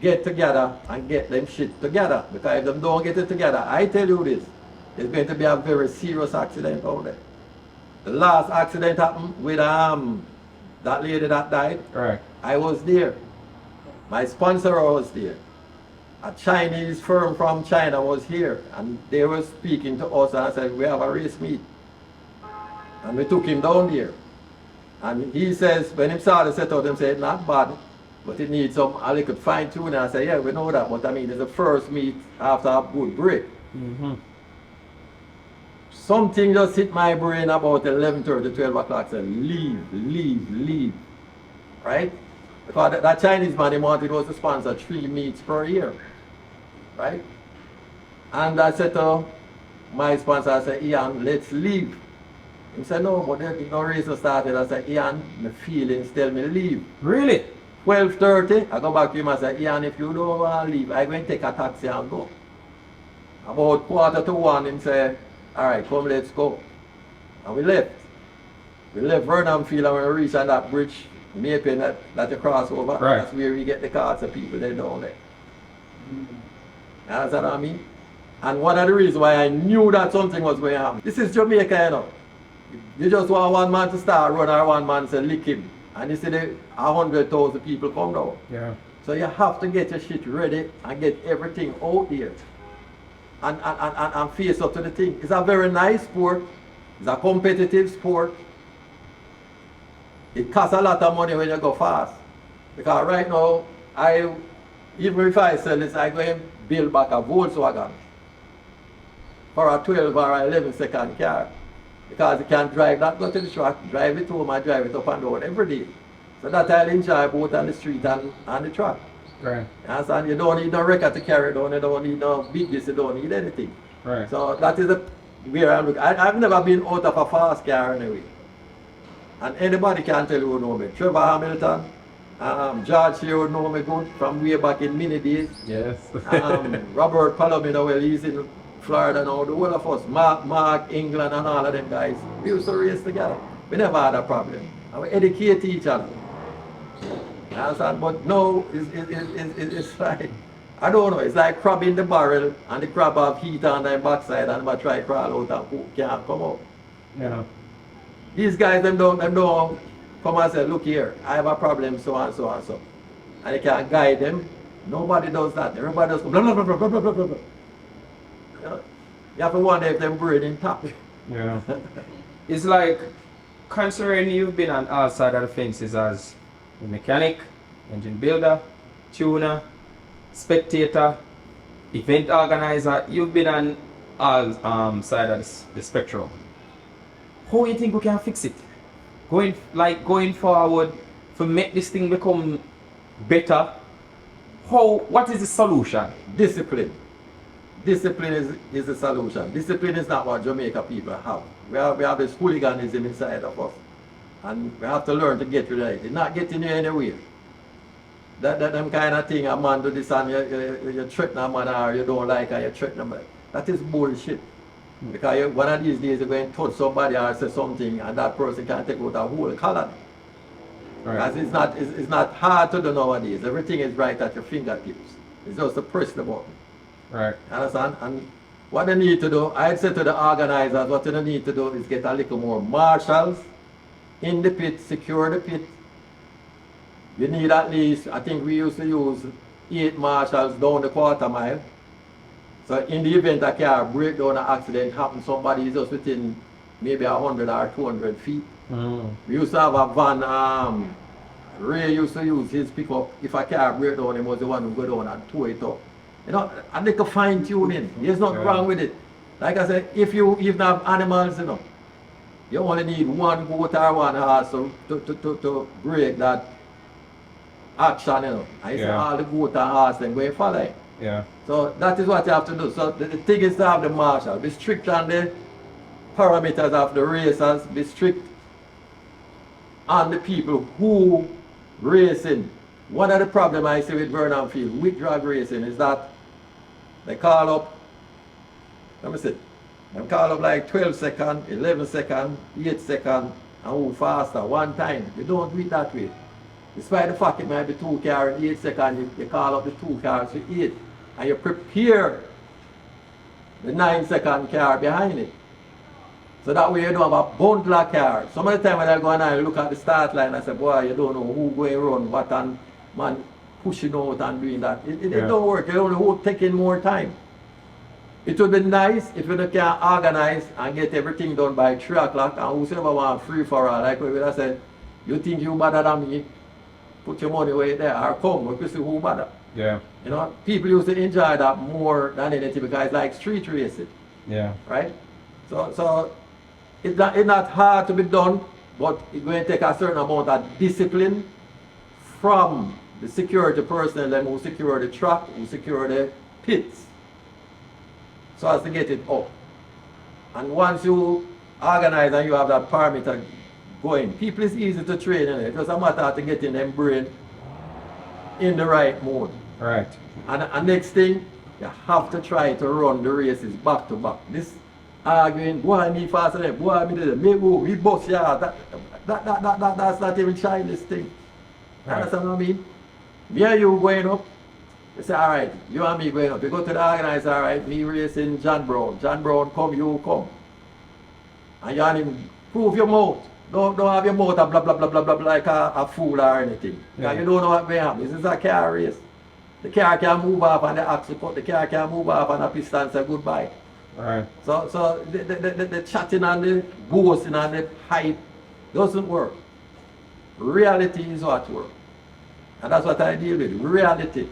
get together and get them shit together. Because if they don't get it together, I tell you this, there's going to be a very serious accident out there. The last accident happened with that lady that died. Right. I was there. My sponsor was there. A Chinese firm from China was here and they were speaking to us and I said, we have a race meet. And we took him down there. And he says, when he saw the setup, he said, not bad, but it needs some, a little fine tuning. I said, yeah, we know that, but I mean, it's the first meet after a good break. Mm-hmm. Something just hit my brain about 11:30, 12 o'clock, said, leave. Right? Because that Chinese man, he wanted us to sponsor 3 meets per year. Right? And I said to my sponsor, I said, Ian, let's leave. He said, no, but there's no reason started. I said, Ian, my feelings tell me leave. Really? 12:30, I go back to him and say, Ian, if you don't want to leave, I'm going to take a taxi and go. About 1:45, he said, all right, come, let's go. And we left. We left Vernon Field and we reached on that bridge, Maple, that you cross over. Right. That's where we get the cars of people there down there. You understand what I mean? And one of the reasons why I knew that something was going to happen. This is Jamaica, you know. You just want one man to start run or one man to lick him. And you see the 100,000 people come down. Yeah. So you have to get your shit ready and get everything out there. And face up to the thing. It's a very nice sport. It's a competitive sport. It costs a lot of money when you go fast. Because right now, even if I sell this, I go and build back a Volkswagen for a 12 or 11 second car. Because you can drive that, go to the track, drive it home and drive it up and down every day. So that I'll enjoy both on the street and on the track. Right. And you don't need no record to carry it down, you don't need no bigness, you don't need anything. Right. So that is where I'm looking. I've never been out of a fast car anyway. And anybody can tell you who know me. Trevor Hamilton, George here would know me good from way back in mini days. Yes. Robert Palomino, well, he's in Florida now, the whole of us, Mark, England and all of them guys, we used to race together. We never had a problem. And we educate each other. You understand? But no, it's like, I don't know, it's like crab in the barrel and the crab have heat on their backside and they try to crawl out and can't come out. Yeah. These guys, them don't come and say, look here, I have a problem, so and so and so. And they can't guide them. Nobody does that. Everybody does blah, blah, blah, blah, blah, blah, blah, blah. You have to wonder if them brain intact. Yeah. It's like, considering you've been on all sides of the fences as a mechanic, engine builder, tuner, spectator, event organizer, you've been on all sides of the spectrum. How do you think we can fix it? Going forward, to make this thing become better, what is the solution? Discipline. Discipline is the solution. Discipline is not what Jamaica people have. We have this hooliganism inside of us. And we have to learn to get rid of it. It's not getting you anywhere. That them kind of thing, a man do this and you threaten a man or you don't like and you threaten a man. That is bullshit. Because one of these days you're going to touch somebody or say something and that person can take out a whole colony. Right. Because it's not hard to do nowadays. Everything is right at your fingertips. It's just to press the button. Right. Understand? And what they need to do, I'd say to the organizers, what they need to do is get a little more marshals in the pit, secure the pit. You need at least, I think we used to use 8 marshals down the quarter mile. So in the event a car breakdown or accident happens, somebody is just within maybe 100 or 200 feet. We used to have a van, Ray used to use his pickup. If a car breakdown, he was the one who go down and tow it up. You know, and they can fine tuning. There's nothing wrong with it. Like I said, if you even have animals, you know, You only need one goat or one horse to break that action, you know. And you see all the goat and horse then going follow it. Yeah. So that is what you have to do. So the thing is to have the marshal. Be strict on the parameters of the racers. Be strict on the people who racing. One of the problems I see with Vernon Field, with drag racing, is that they call up, let me see, they call up like 12 seconds, 11 seconds, 8 seconds, and who faster one time. You don't do it that way. Despite the fact it might be 2 cars in 8 seconds, you call up the 2 cars for 8, and you prepare the 9-second car behind it. So that way you don't have a bundle of cars. Some of the time when I go and I look at the start line, I say, boy, you don't know who going run what, and man pushing out and doing that. It don't work. You only who taking more time. It would be nice if you can organize and get everything done by 3 o'clock, and whosoever want free for all, like we would have said, you think you better than me, put your money away there, or come, we can see who better. Yeah. You know, people used to enjoy that more than anything because it's like street racing. Yeah. Right? So it's not hard to be done, but it's going to take a certain amount of discipline from the security personnel who secure the track, who secure the pits, so as to get it up. And once you organize and you have that parameter going, people is easy to train in it. It's just a matter of getting them brain in the right mode. Right. And next thing, you have to try to run the races back to back. This arguing, boy, me faster than boy, me did me go, we bust yeah. That's not even childish thing. Right. Understand what I mean? Me and you going up, you say, all right, you and me going up. You go to the organizer, all right, me racing John Brown. John Brown come, you come. And you and him prove your mouth. Don't have your mouth a blah blah blah blah blah like a fool or anything. Yeah. Because you don't know what may happen. This is a car race. The car can move off and the axle cut, the car can move off and the piston say goodbye. Right. So the chatting and the boasting and the hype doesn't work. Reality is what works. And that's what I deal with. Reality.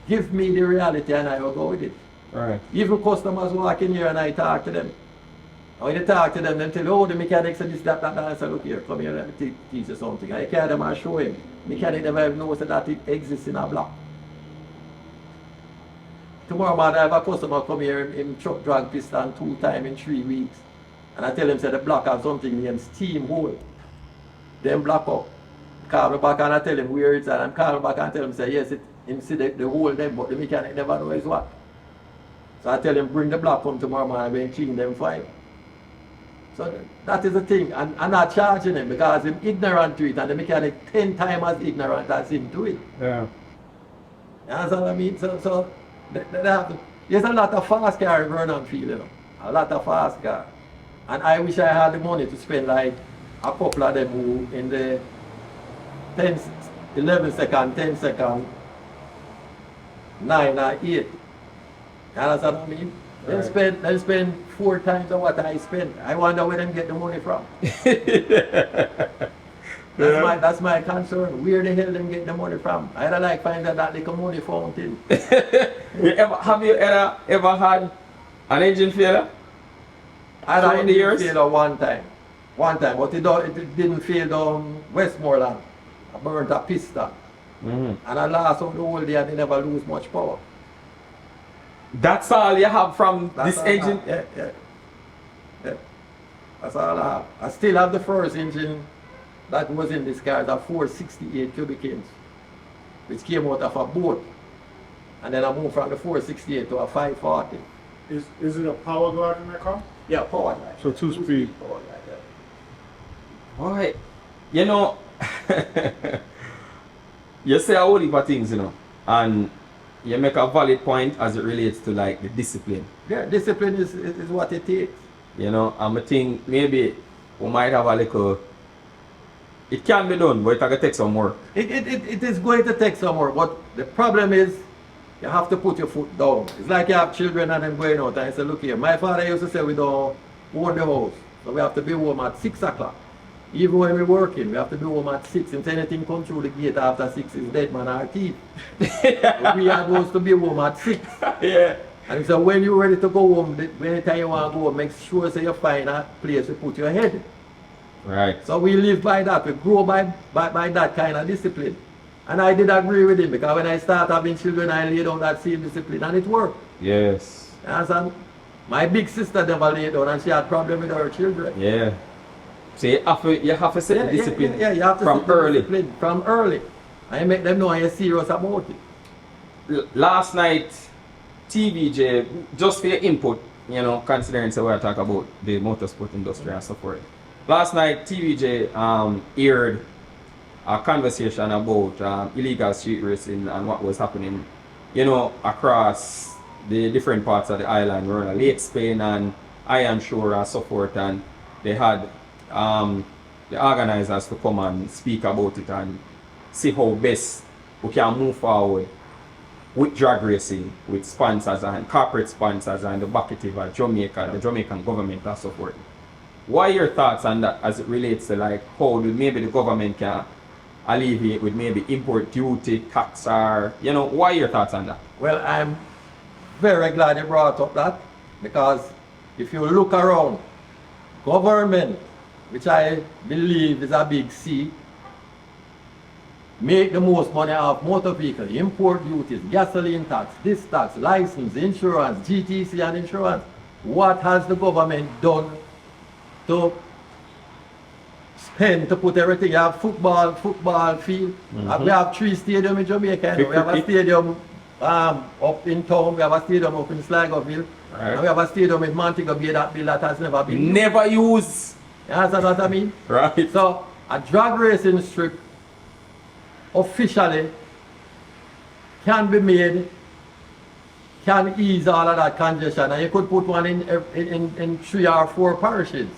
Give me the reality and I will go with it. Right. Even customers walk in here and I talk to them. And when you talk to them, they tell you, oh, the mechanics and this, that. I say, look here, come here, let me teach you something. I carry them and show him. Mechanic never even knows that it exists in a block. Tomorrow morning, I have a customer come here in truck drag piston 2 times in 3 weeks. And I tell him, say, the block has something named steam hole. Then block up. Call me back and I tell him where it's at. And call me back and tell him, say, yes, him see the hole them, but the mechanic never knows what. So I tell him, bring the block home tomorrow morning and clean them fine. So that is the thing. And I'm not charging him because he's ignorant to it, and the mechanic 10 times as ignorant as him to it. Yeah. You understand what I mean? So there's a lot of fast car in Vernon Field, you know. A lot of fast car. And I wish I had the money to spend like a couple of them who in the 10, 11 second, 10 second, 9 or 8. You understand what I mean? Right. They spend 4 times of what I spend. I wonder where them get the money from. That's my concern. Where the hell them get the money from? I don't like finding that little money fountain. Have you ever had an engine failure? I had So an in the years? engine failure one time, but it didn't fail down Westmoreland. I burnt a piston. Mm-hmm. And I lost out the whole day and they never lose much power. That's all you have from That's this all I engine? have. Yeah. That's all I have. I still have the first engine that was in this car, the 468 cubic inch, which came out of a boat. And then I moved from the 468 to a 540. Is it a power glide in that car? Yeah, power line. So 2-speed. Power line, yeah. Boy, you know, you say a whole heap of things, you know, and you make a valid point as it relates to like the discipline. Yeah, discipline is what it takes. You know, and I think maybe we might have a little, it can be done, but it's going to take some work. It is going to take some work, but the problem is you have to put your foot down. It's like you have children and them going out and you say, look here, my father used to say we don't own the house, so we have to be home at 6 o'clock. Even when we're working, we have to be home at 6. If anything comes through the gate after 6, is dead man or thief. We are supposed to be home at 6. Yeah. And so when you're ready to go home, anytime you want to go home, make sure so you find a place to put your head. Right. So we live by that. We grow by that kind of discipline. And I did agree with him because when I started having children, I laid down that same discipline and it worked. Yes. You understand? My big sister never laid down and she had problem with her children. Yeah. So you have to set the discipline you have to from set the early. discipline from early. And you make them know you're serious about it. Last night, TVJ, just for your input, you know, considering so we're talking about the motorsport industry and so forth. Last night, TVJ aired a conversation about illegal street racing and what was happening, you know, across the different parts of the island, around Lake Spain and Iron Shore and so forth. And they had the organizers to come and speak about it and see how best we can move forward with drag racing, with sponsors and corporate sponsors and the Automotive of Jamaica, the Jamaican government and so forth. What are your thoughts on that as it relates to like how maybe the government can alleviate with maybe import duty, tax, or, you know, what are your thoughts on that? Well, I'm very glad you brought up that because if you look around, government, which I believe is a big C, make the most money off motor vehicle, import duties, gasoline tax, this tax, license, insurance, GTC and insurance. What has the government done to spend to put everything? You have football field. We have 3 stadiums in Jamaica. We have a stadium up in town, we have a stadium up in Sligoville. Right. And we have a stadium in Montego Bay that has never been used. Never use. You understand what I mean? Right. So a drag racing strip officially can be made, can ease all of that congestion, and you could put one in 3 or 4 parishes,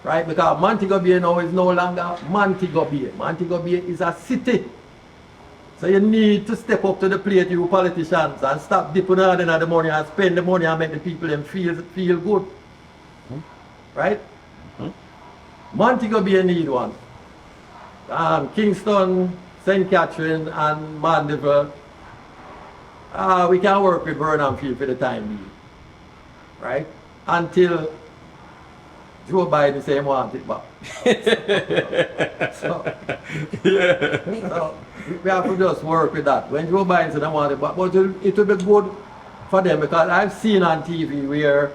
right? Because Montego Bay now is no longer Montego Bay. Montego Bay is a city. So you need to step up to the plate, you politicians, and stop dipping out in the money and spend the money and make the people them feel good. Right? Montego Bay need one. Kingston, St. Catherine and Mandeville, we can work with Burnham Field for the time being. Right? Until Joe Biden say he wants it back. So we have to just work with that. When Joe Biden said he wants it back, but it will be good for them because I've seen on TV where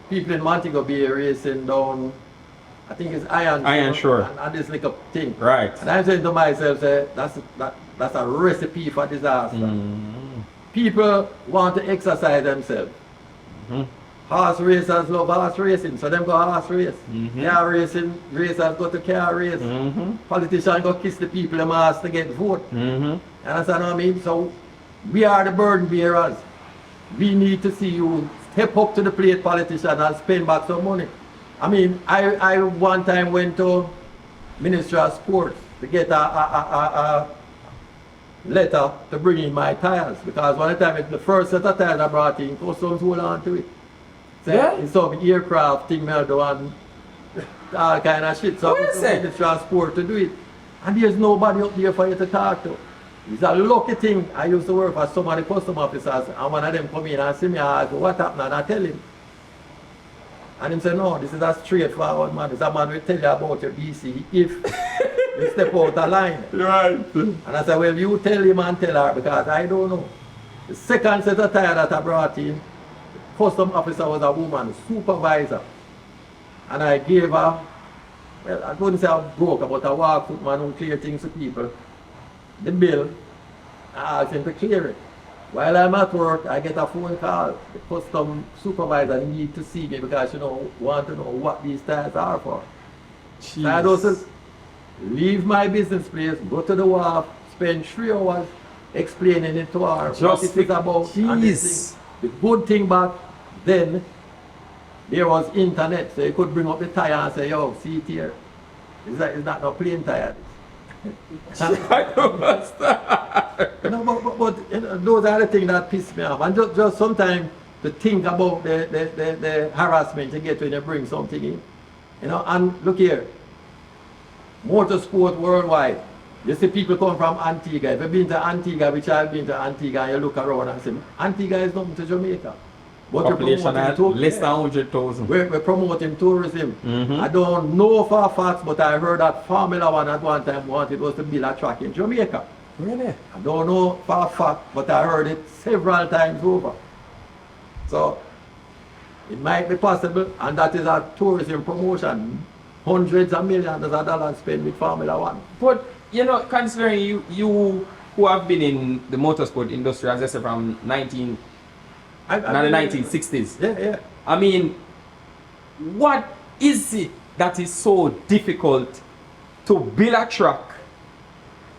people in Montego Bay racing down, I think it's Iron Shore. And this little thing. Right. And I'm saying to myself, that's a recipe for disaster. People want to exercise themselves. Horse racers love horse racing, so them go horse race. Car racing, racers go to car race. Politicians go kiss the people them ask to get vote. You understand what I mean? So we are the burden bearers. We need to see you step up to the plate, politician, and spend back some money. I mean, I one time went to Ministry of Sports to get a letter to bring in my tires because one time the first set of tires I brought in, customs hold on to it. So it's some aircraft thing I do and all kind of shit. So I went to Ministry of Sport to do it. And there's nobody up there for you to talk to. It's a lucky thing. I used to work for some of the custom officers and one of them come in and see me and ask, what happened? And I tell him. And him say, no, this is a straightforward man. This is a man will tell you about your BC if you step out of line. Right. And I said, well, you tell him and tell her because I don't know. The second set of tire that I brought in, the custom officer was a woman, supervisor. And I gave her, well, I wouldn't say a broker, but a walk foot man who clear things to people. The bill, I asked him to clear it. While I'm at work, I get a phone call. The custom supervisor need to see me because, you know, want to know what these tires are for. So I just leave my business place, go to the wharf, spend 3 hours explaining it to her what it is about. And the good thing back then, there was internet, so you could bring up the tire and say, yo, see it here. It's not no plain tire. I don't understand. No, but you know, those are the things that piss me off. And just sometimes to think about the harassment you get when you bring something in. You know, and look here, motorsport worldwide. You see people come from Antigua. If you've been to Antigua, which I've been to Antigua, and you look around and say, Antigua is nothing to Jamaica. But we're Population promoting at less than 100,000. We're promoting tourism. Mhm. I don't know for a fact, but I heard that Formula One at one time wanted us to build a track in Jamaica. Really? I don't know for a fact, but I heard it several times over. So it might be possible, and that is a tourism promotion. Hundreds of millions of dollars spent with Formula One. But you know, considering you who have been in the motorsport industry, as I said, from the 1960s. Yeah. I mean, what is it that is so difficult to build a track?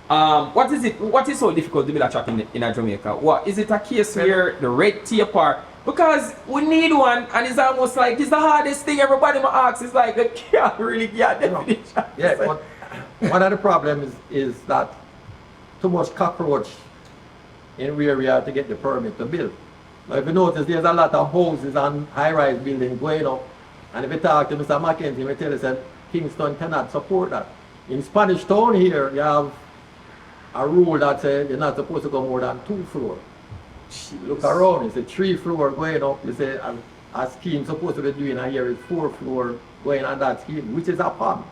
What is so difficult to build a track in Jamaica? What is it a case where the red tape are? Because we need one, and it's almost like it's the hardest thing everybody might ask. It's like they can't really get definition. Yeah, but one of the problems is that too much cockroach in where we are to get the permit to build. Now, if you notice, there's a lot of houses and high-rise buildings going up, and if you talk to Mr. Mackenzie, he will tell you that Kingston cannot support that. In Spanish Town here, you have a rule that says you're not supposed to go more than 2 floors. Look around, it's a 3 floor going up. You say a scheme supposed to be doing here is 4 floor going on that scheme, which is a pond.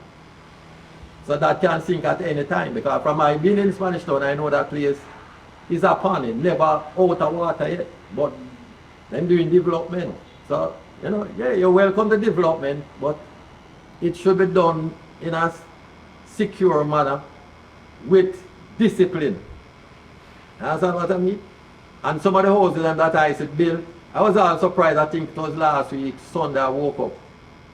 So that can sink at any time, because from my being in Spanish Town, I know that place is a pond. It never out of water yet, but them doing development. So, you know, yeah, you're welcome to development, but it should be done in a secure manner with discipline. Understand what I mean? And some of the houses that I said built, I was all surprised. I think it was last week, Sunday, I woke up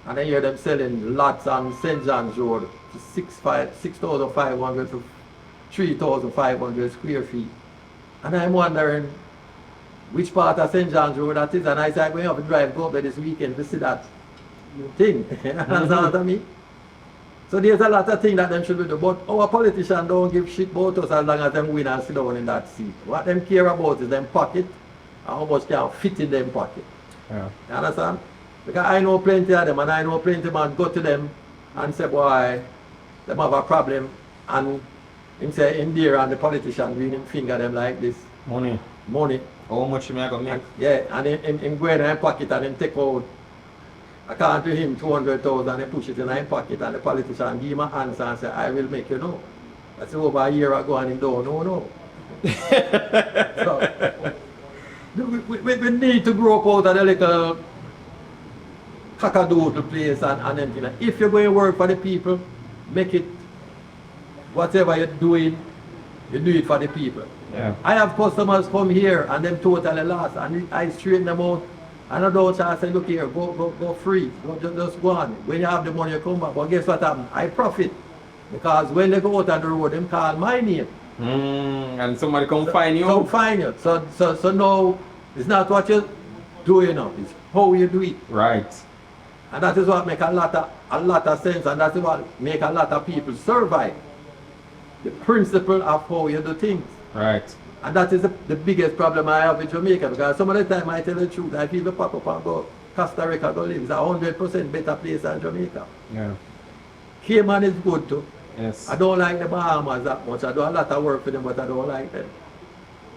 and I hear them selling lots on St. John's Road to 6,500 to 3,500 square feet. And I'm wondering which part of St. John's Road that is. And I said, I'm going to have to drive go up there this weekend to see that thing. Understand what I mean? So there's a lot of things that them should be doing. But our politicians don't give shit about us as long as them win and sit down in that seat. What them care about is them pocket and how much can fit in them pocket. Yeah. You understand? Because I know plenty of them, and I know plenty of them go to them and say, boy, them have a problem. And him say in there, and the politician really finger them like this. Money. How much am I going to make? Yeah, and him go in his pocket and him take out, according to him, 200,000, and he push it in his pocket, and the politician give him an answer and say, I will make you know. That's over a year ago, and he don't know. So, we need to grow up out of the little cockadoodle place and everything. If you're going to work for the people, make it, whatever you're doing, you do it for the people. Yeah. I have customers come here and them totally lost, and I straighten them out. And I don't try to say, look here, go free, just go on. When you have the money, you come back. But guess what happened? I profit. Because when they go out on the road, them call my name. And somebody come find you. Come find you. So now, it's not what you're doing now, it's how you do it. Right. And that is what make a lot of sense, and that's what make a lot of people survive. The principle of how you do things. Right. And that is the biggest problem I have with Jamaica, because some of the time I tell the truth, I people pop up and go, Costa Rica go live, it's 100% better place than Jamaica. Yeah. Cayman is good too. Yes. I don't like the Bahamas that much. I do a lot of work for them, but I don't like them.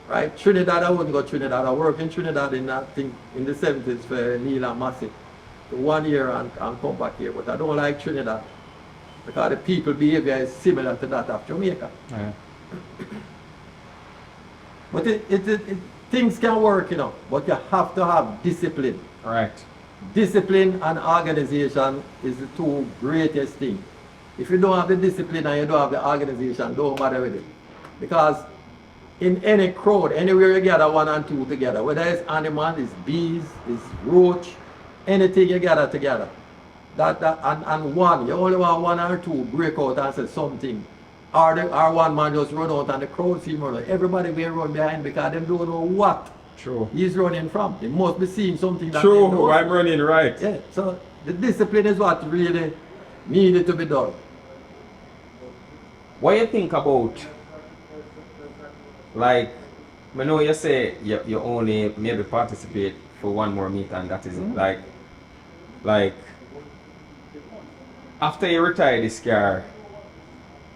Right? Trinidad, I wouldn't go Trinidad. I work in Trinidad in the 70s for Neil and Massey. 1 year and come back here, but I don't like Trinidad because the people behavior is similar to that of Jamaica. Yeah. But things can work, you know, but you have to have discipline. Right. Discipline and organization is the two greatest things. If you don't have the discipline and you don't have the organization, don't bother with it. Because in any crowd, anywhere you gather 1 and 2 together, whether it's animal, it's bees, it's roach, anything you gather together. And one, you only want 1 or 2 break out and say something. Or one man just run out and the crowd see him run. Everybody will run behind because they don't know what True. he's running from. They must be seeing something that True, they know. I'm running right. Yeah, so the discipline is what really needed to be done. What you think about, like, I know you say you only maybe participate for 1 more meet, and that is it. Like, after you retire this car,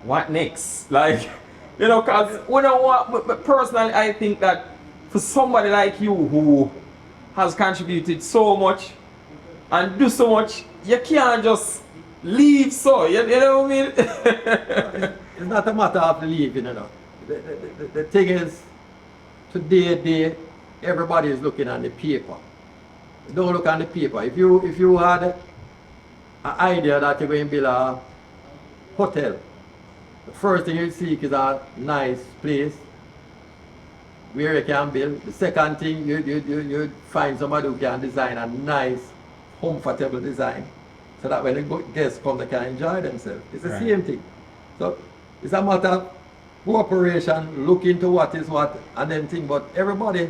what next? Like, you know, because, you know what, but personally, I think that for somebody like you who has contributed so much and do so much, you can't just leave so, you know what I mean? It's not a matter of leaving, you know. The thing is, today, everybody is looking at the paper. Don't look at the paper. If you had an idea that you're going to build a hotel, the first thing you seek is a nice place where you can build. The second thing, you find somebody who can design a nice, comfortable design, so that when the guests come, they can enjoy themselves. It's the same thing. So it's a matter of cooperation, look into what is what, and then think. But everybody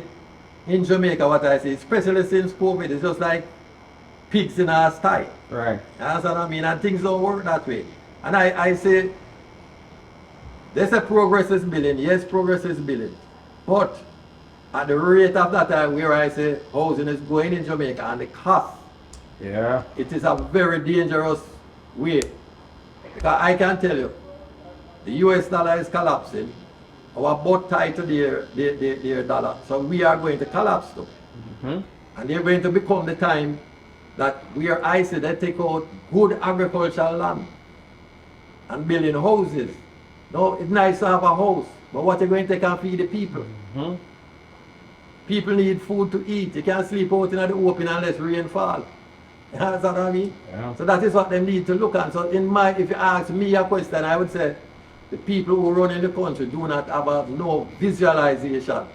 in Jamaica, what I see, especially since COVID, it's just like pigs in a sty. Right. That's what I mean, and things don't work that way. And I say, they say progress is building. Yes, progress is building. But at the rate of that time where I say housing is going in Jamaica and the cost, Yeah. it is a very dangerous way. Because I can tell you, the US dollar is collapsing. Our both tied to their dollar. So we are going to collapse too. Mm-hmm. And they're going to become the time that we are icy, they take out good agricultural land and building houses. No, it's nice to have a house, but what are you going to take and feed the people? Mm-hmm. People need food to eat. You can't sleep out in the open unless rain fall. That's what I mean? Yeah. So that is what they need to look at. So if you ask me a question, I would say the people who run in the country do not have no visualization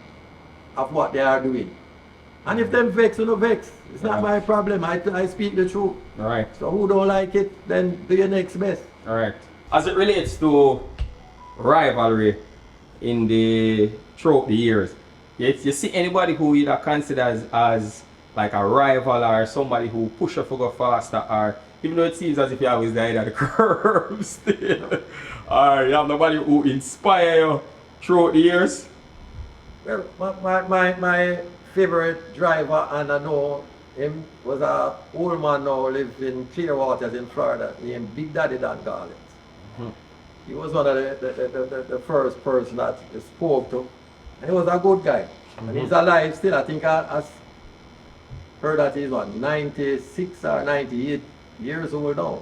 of what they are doing. And if them vex or no vex, it's not my problem. I speak the truth. All right. So who don't like it, then do your next best. All right. As it relates to rivalry throughout the years, you see anybody who either considers as like a rival or somebody who push up for go faster, or even though it seems as if you always died at the curb still, or you have nobody who inspire you throughout the years? Well, my favorite driver, and I know him, was a old man now, lived in Clearwater in Florida, named Big Daddy Dan Garland. Mm-hmm. He was one of the first person that I spoke to, and he was a good guy. Mm-hmm. And he's alive still. I think I heard that he's 96 or 98 years old now,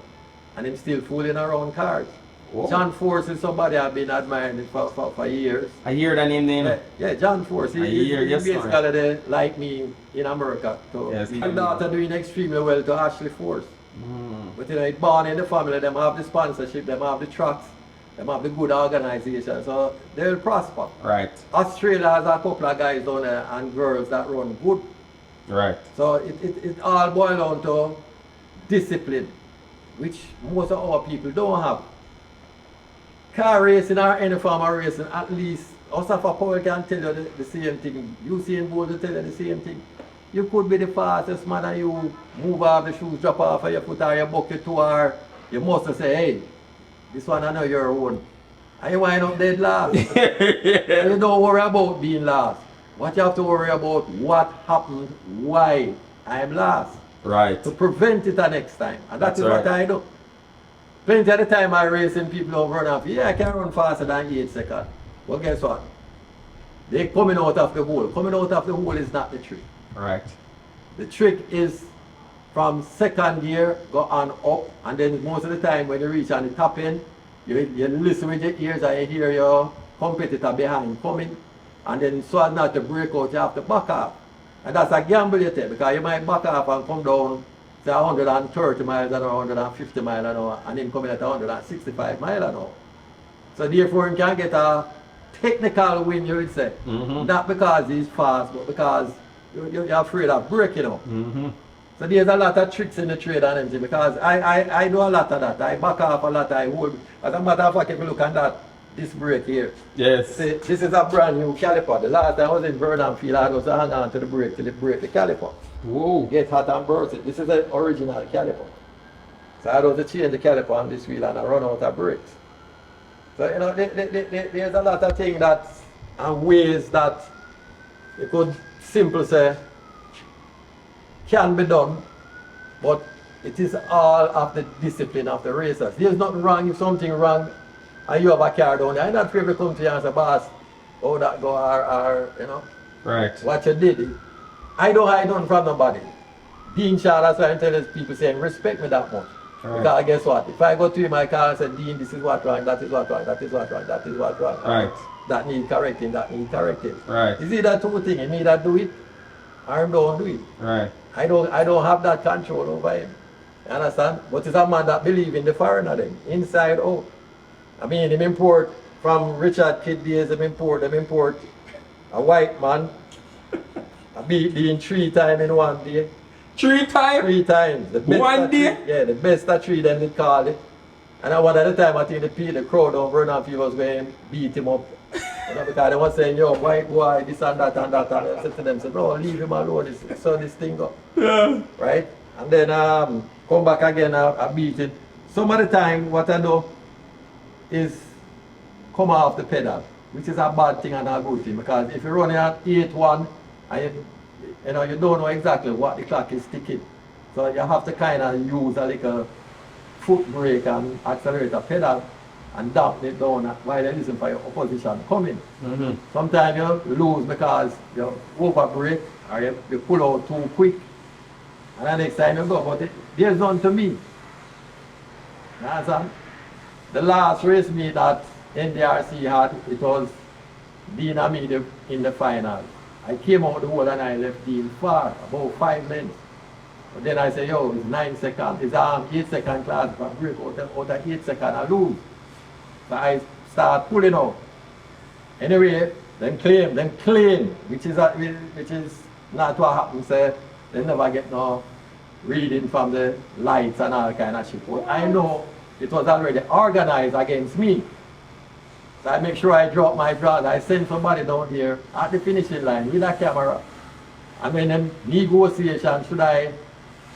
and he's still fooling around cars. Whoa. John Force is somebody I've been admiring for years. I hear the name. Yeah, John Force. He's basically like me in America. So Yes. my daughter doing extremely well to Ashley Force. Mm. But you know, it's born in the family, them have the sponsorship, them have the trucks, them have the good organization, so they will prosper. Right. Australia has a couple of guys down there and girls that run good. Right. So it all boils down to discipline, which most of our people don't have. Car racing or any form of racing, at least Osafa Powell can tell you the same thing. Usain Bolt will tell you the same thing. You could be the fastest man and you move off the shoes, drop off of your foot or your bucket to her. You must say, hey, this one I know your own. And you wind up dead last. And you don't worry about being last. What you have to worry about, what happened, why I'm last. Right. To prevent it the next time. And That's is what right. I do. Plenty of the time I racing, people don't run off. Yeah, I can run faster than 8 seconds. But guess what? They're coming out of the hole. Coming out of the hole is not the trick. Right. The trick is from second gear, go on up, and then most of the time when you reach on the top end, you listen with your ears and you hear your competitor behind coming, and then so as not to break out, you have to back off. And that's a gamble you take, because you might back off and come down say 130 miles an hour, 150 miles an hour, and then coming at 165 miles an hour. So therefore you can get a technical win, you would say. Mm-hmm. Not because he's fast, but because you're afraid of breaking up. Mm-hmm. So there's a lot of tricks in the trade and everything, because I do a lot of that. I back off a lot, I hold. As a matter of fact, if you look at that, this brake here. Yes. See, this is a brand new caliper. The last time I was in Vernon Field, I was hang on to the brake till it break the caliper. Whoa. Get hot and burst it. This is the original caliper. So I had to change the caliper on this wheel and I run out of brakes. So you know, there's a lot of things that and ways that you could simply say can be done, but it is all of the discipline of the racers. There's nothing wrong if something wrong and you have a car down there. I'm not afraid to come to you and say, boss, oh that go or you know, Right. what you did. I don't hide nothing from nobody. Dean Shaw, that's why I tell his people saying, respect me that much. Right. Because guess what? If I go to my car and say, Dean, this is what wrong, that is what wrong, that is what wrong, that is what wrong. Right. That need correcting, that need correcting. Right. Is either two things, he need to do it, or him don't do it. Right. I don't have that control over him. You understand? But it's a man that believe in the foreigner then, inside out. I mean, him import from Richard Kidd days, him import a white man. I beat Dean 3 times in one day. 3 times? 3 times. The best One of day? Three, yeah, the best of 3 them they call it. And at one at the time I think the crowd over and off he was going to beat him up. You know, because they were saying, yo, white boy, this and that and that. And I said to them, bro, leave him alone, this thing up. Yeah. Right? And then come back again, I beat it. Some of the time what I do is come off the pedal, which is a bad thing and a good thing, because if you're running at 8-1 and you don't know exactly what the clock is ticking, so you have to kind of use a little foot brake and accelerator pedal and dampen it down while you listen for your opposition coming. Mm-hmm. Sometimes you lose because you over brake or you pull out too quick, and the next time you go, but there's none to me. You understand? The last race meet that NDRC had, it was Dean and me in the final. I came out the whole and I left Dean far, about 5 lengths. But then I say, yo, it's 9 seconds, it's 8 second class, if I break out of 8 seconds, I lose. So I start pulling out. Anyway, them claim, which is not what happens, they never get no reading from the lights and all kind of shit. But I know it was already organized against me. So I make sure I drop my draws. I send somebody down here at the finishing line with a camera. And when them negotiation, should I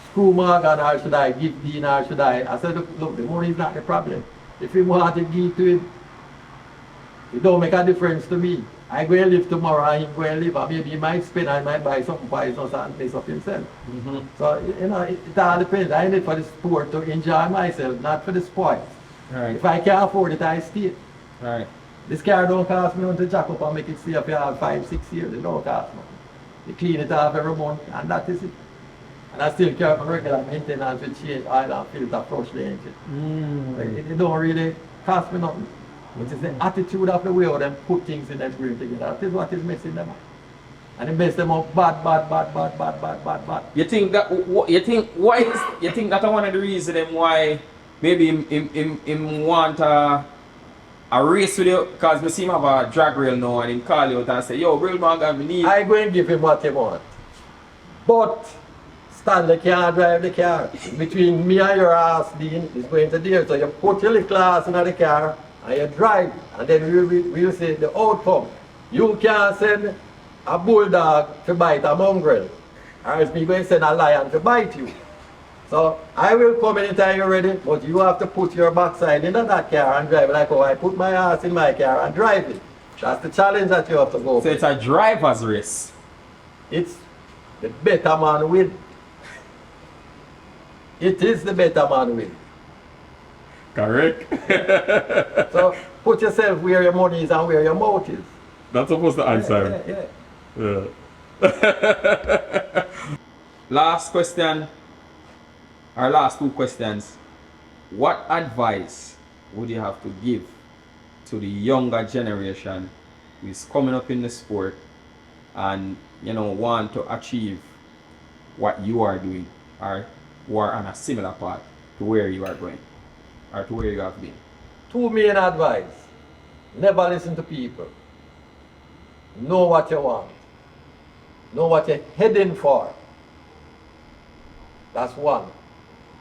screw Morgan or should I give Dean or should I said, look, the money is not the problem. If you want to give to him, it don't make a difference to me. I go and live tomorrow and he go and live, and maybe he might spend and might buy something for his house and place up himself. Mm-hmm. So, you know, it all depends. I need for the sport to enjoy myself, not for the spoils. Right. If I can't afford it, I stay. Right. This car don't cost me to jack up and make it stay up here 5-6 years. It don't cost me. You clean it off every month and that is it. And I still carry my regular maintenance with change oil and filter, flush the engine. It don't really cost me nothing. Which is the attitude of the way how them put things in them brain together. That is what is messing them up. And it mess them up bad. You think that you think that one of the reasons why maybe him want a race with you, because we see him have a drag rail now and him call you out and say, yo, Bryn Morgan, we need. I go and give him what he want. But Stanley can't drive the car. Between me and your ass, Dean, is going to there. So you put your little class in the car and you drive, and then we'll see the outcome. You can't send a bulldog to bite a mongrel, or else me going to send a lion to bite you. So I will come anytime you're ready, but you have to put your backside into that car and drive like how I put my ass in my car and drive it. That's the challenge that you have to go So it's a driver's race. It's the better man win. It is the better man win. Correct. So put yourself where your money is and where your mouth is. That's supposed to answer. Yeah. Last question, our last 2 questions. What advice would you have to give to the younger generation who is coming up in the sport and want to achieve what you are doing, or who are on a similar path to where you are going or to where you have been? 2 main advice. Never listen to people. Know what you want. Know what you're heading for. That's one.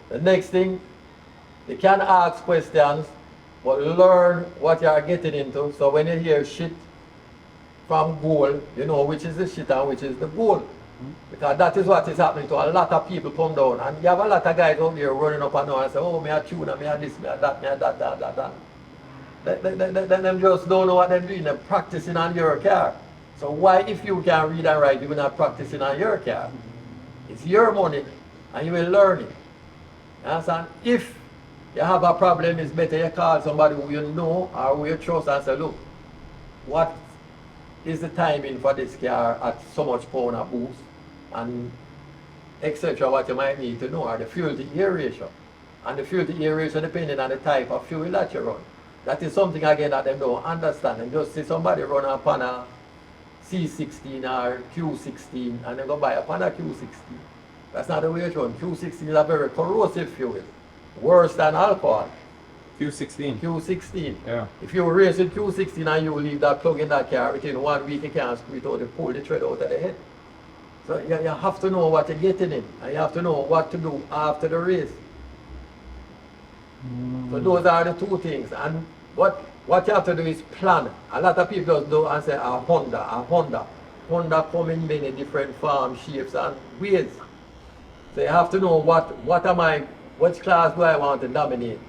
The next thing, you can ask questions, but learn what you are getting into. So when you hear shit from goal, you know which is the shit and which is the goal. Because that is what is happening to a lot of people come down. And you have a lot of guys out there running up and down and say, oh, me a tuner, me a this, me a that, me a that. Then them just don't know what they're doing. They're practicing on your car. So why, if you can read and write, you're not practicing on your car? It's your money and you will learn it. You understand? If you have a problem, it's better you call somebody who you know or who you trust and say, look, what is the timing for this car at so much pound a boost? and etc. what you might need to know are the fuel to air ratio. And the fuel to air ratio depending on the type of fuel that you run. That is something again that they don't understand. And just see somebody run upon a C16 or Q16 and they go buy upon a Q16. That's not the way it runs. Q16 is a very corrosive fuel, worse than alcohol. Q16. Q16. Yeah. If you race with Q16 and you leave that plug in that car, within 1 week you can't squeeze out, pull the thread out of the head. So you have to know what you're getting in, and you have to know what to do after the race. So those are the two things. And what you have to do is plan. A lot of people just do and say a Honda. Honda come in many different forms, shapes and ways. So you have to know which class do I want to dominate.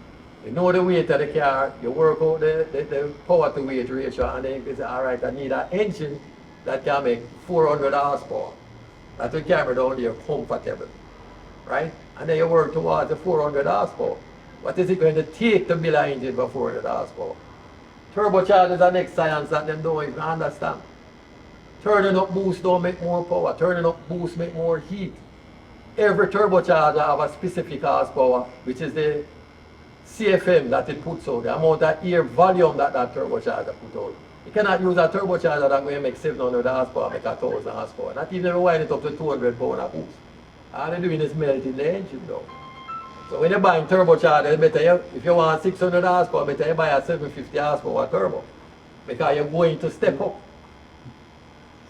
You know the weight of the car, you work out the power to weight ratio, and then you say, all right, I need an engine that can make 400 horsepower. That will carry down there comfortable, right? And then you work towards the 400 horsepower. What is it going to take to build an engine for 400 horsepower? Turbochargers is the next science that them don't even understand. Turning up boost don't make more power. Turning up boost make more heat. Every turbocharger have a specific horsepower, which is the CFM that it puts out, the amount of air volume that turbocharger put out. You cannot use a turbocharger that will make 700 horsepower, make 1,000 horsepower. Not even if you wind it up to 200 pound of boost. All they're doing is melting the engine down. So when you're buying turbocharger, if you want 600 horsepower, better you buy a 750 horsepower turbo. Because you're going to step up.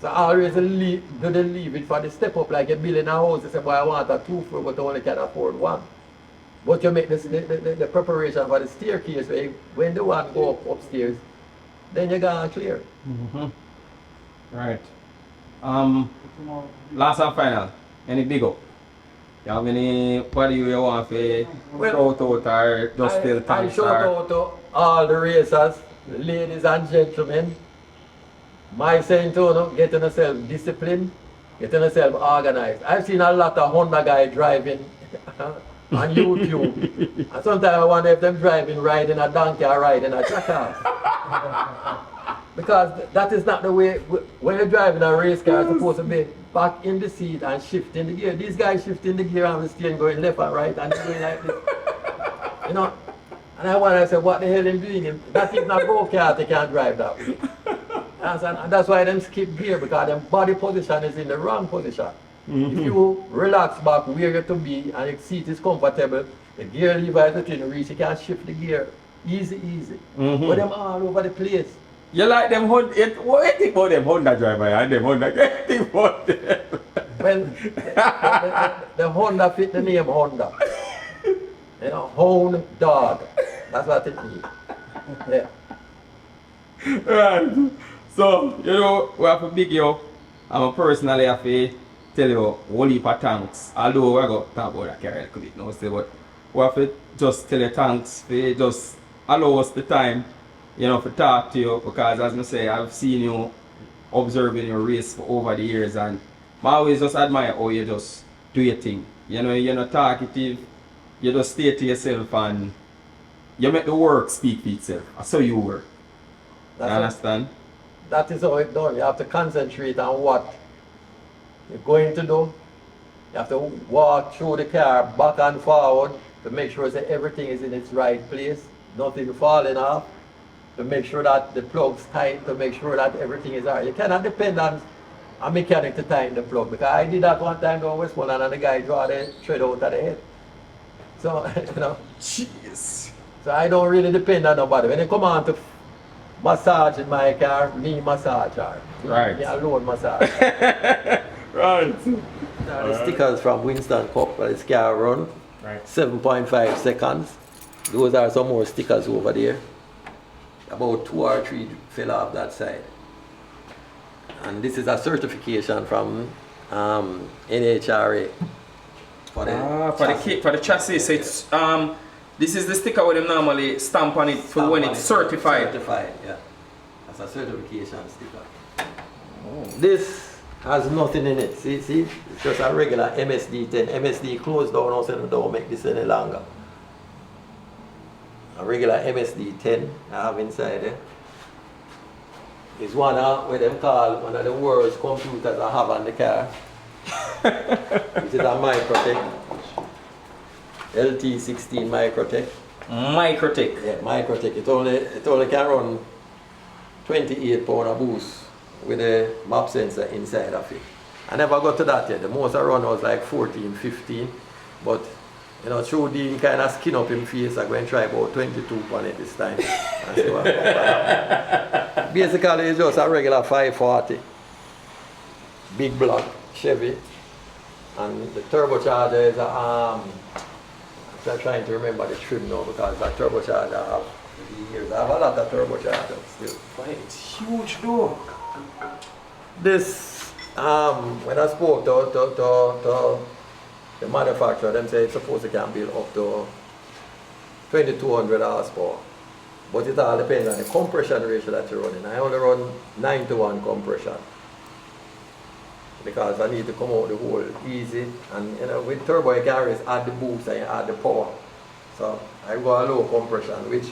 So always do the leave it for the step up, like you're building a house, you say, boy, I want a 2-floor, but I only can afford one. But you make the preparation for the staircase, when the one go up upstairs, then you're going to clear. Right. Last and final, any big up? You have anybody you want to shout out or just still thanks? I shout out to all the racers, ladies and gentlemen. My saying to you, getting yourself disciplined, getting yourself organized. I've seen a lot of Honda guys driving on YouTube. And sometimes I wonder if they're riding a donkey or riding a jackass. Because that is not the way, when you're driving a race car, it's supposed to be back in the seat and shifting the gear. These guys shifting the gear on the steering going left and right and going like this. You know? And I wonder, I said, what the hell are you doing? That is not go-kart, they can't drive that way. And that's why them skip gear, because their body position is in the wrong position. If you relax back where you're to be and your seat is comfortable, the gear lever is within reach, you can shift the gear easy. But them all over the place. You like them Honda? What do you think about them Honda driver and them Honda? What do you think about them? Well, the Honda fit the name Honda. You know, Hound Dog. That's what it means. Yeah. Right. So, you know, we have to big you up. I'm personally have to tell you a whole heap of thanks. Although we're going to talk about that car a little bit now, but we have to just tell you thanks for just allow us the time, you know, to talk to you, because as I say, I've seen you observing your race for over the years, and I always just admire how you just do your thing. You know, you're not talkative, you just stay to yourself and you make the work speak for itself. That's how you work. You understand? That is how it's done. You have to concentrate on what you're going to do. You have to walk through the car back and forward to make sure that everything is in its right place, nothing falling off, to make sure that the plug's tight, to make sure that everything is alright. You cannot depend on a mechanic to tighten the plug, because I did that one time down Westmoreland and the guy draw the thread out of the head. So, you know. Jeez. So I don't really depend on nobody. When they come on to massage in my car, me massage her. Right. Me alone massage. Right. The stickers from Winston Cup that this car run. Right. 7.5 seconds. Those are some more stickers over there. About 2 or 3 fell off that side. And this is a certification from NHRA. For the chassis. So it's this is the sticker where them normally stamp on it for when it's certified. Certified, yeah. That's a certification sticker. Oh. This has nothing in it. See? It's just a regular MSD10. MSD closed down also and don't make this any longer. A regular MSD10 I have inside there. It's one of what them call one of the world's computers I have on the car. which is a Microtech. LT16 Microtech. Microtech. Yeah, Microtech. It only can run 28 pound of boost with a map sensor inside of it. I never got to that yet. The most I run was like 14, 15. But you know, through Dean kind of skin up him face, I'm going to try about 22 on it this time. And see what happens. Basically, it's just a regular 540. Big block, Chevy. And the turbocharger is a, I'm trying to remember the trim now because that turbocharger I have years. I have a lot of turbochargers still. But it's huge though. This, when I spoke to the manufacturer, them say it's supposed to can build up to 2200 horsepower. But it all depends on the compression ratio that you're running. I only run 9-to-1 compression because I need to come out the hole easy. And you know, with turbo you can always add the boost and you add the power. So I go a low compression, which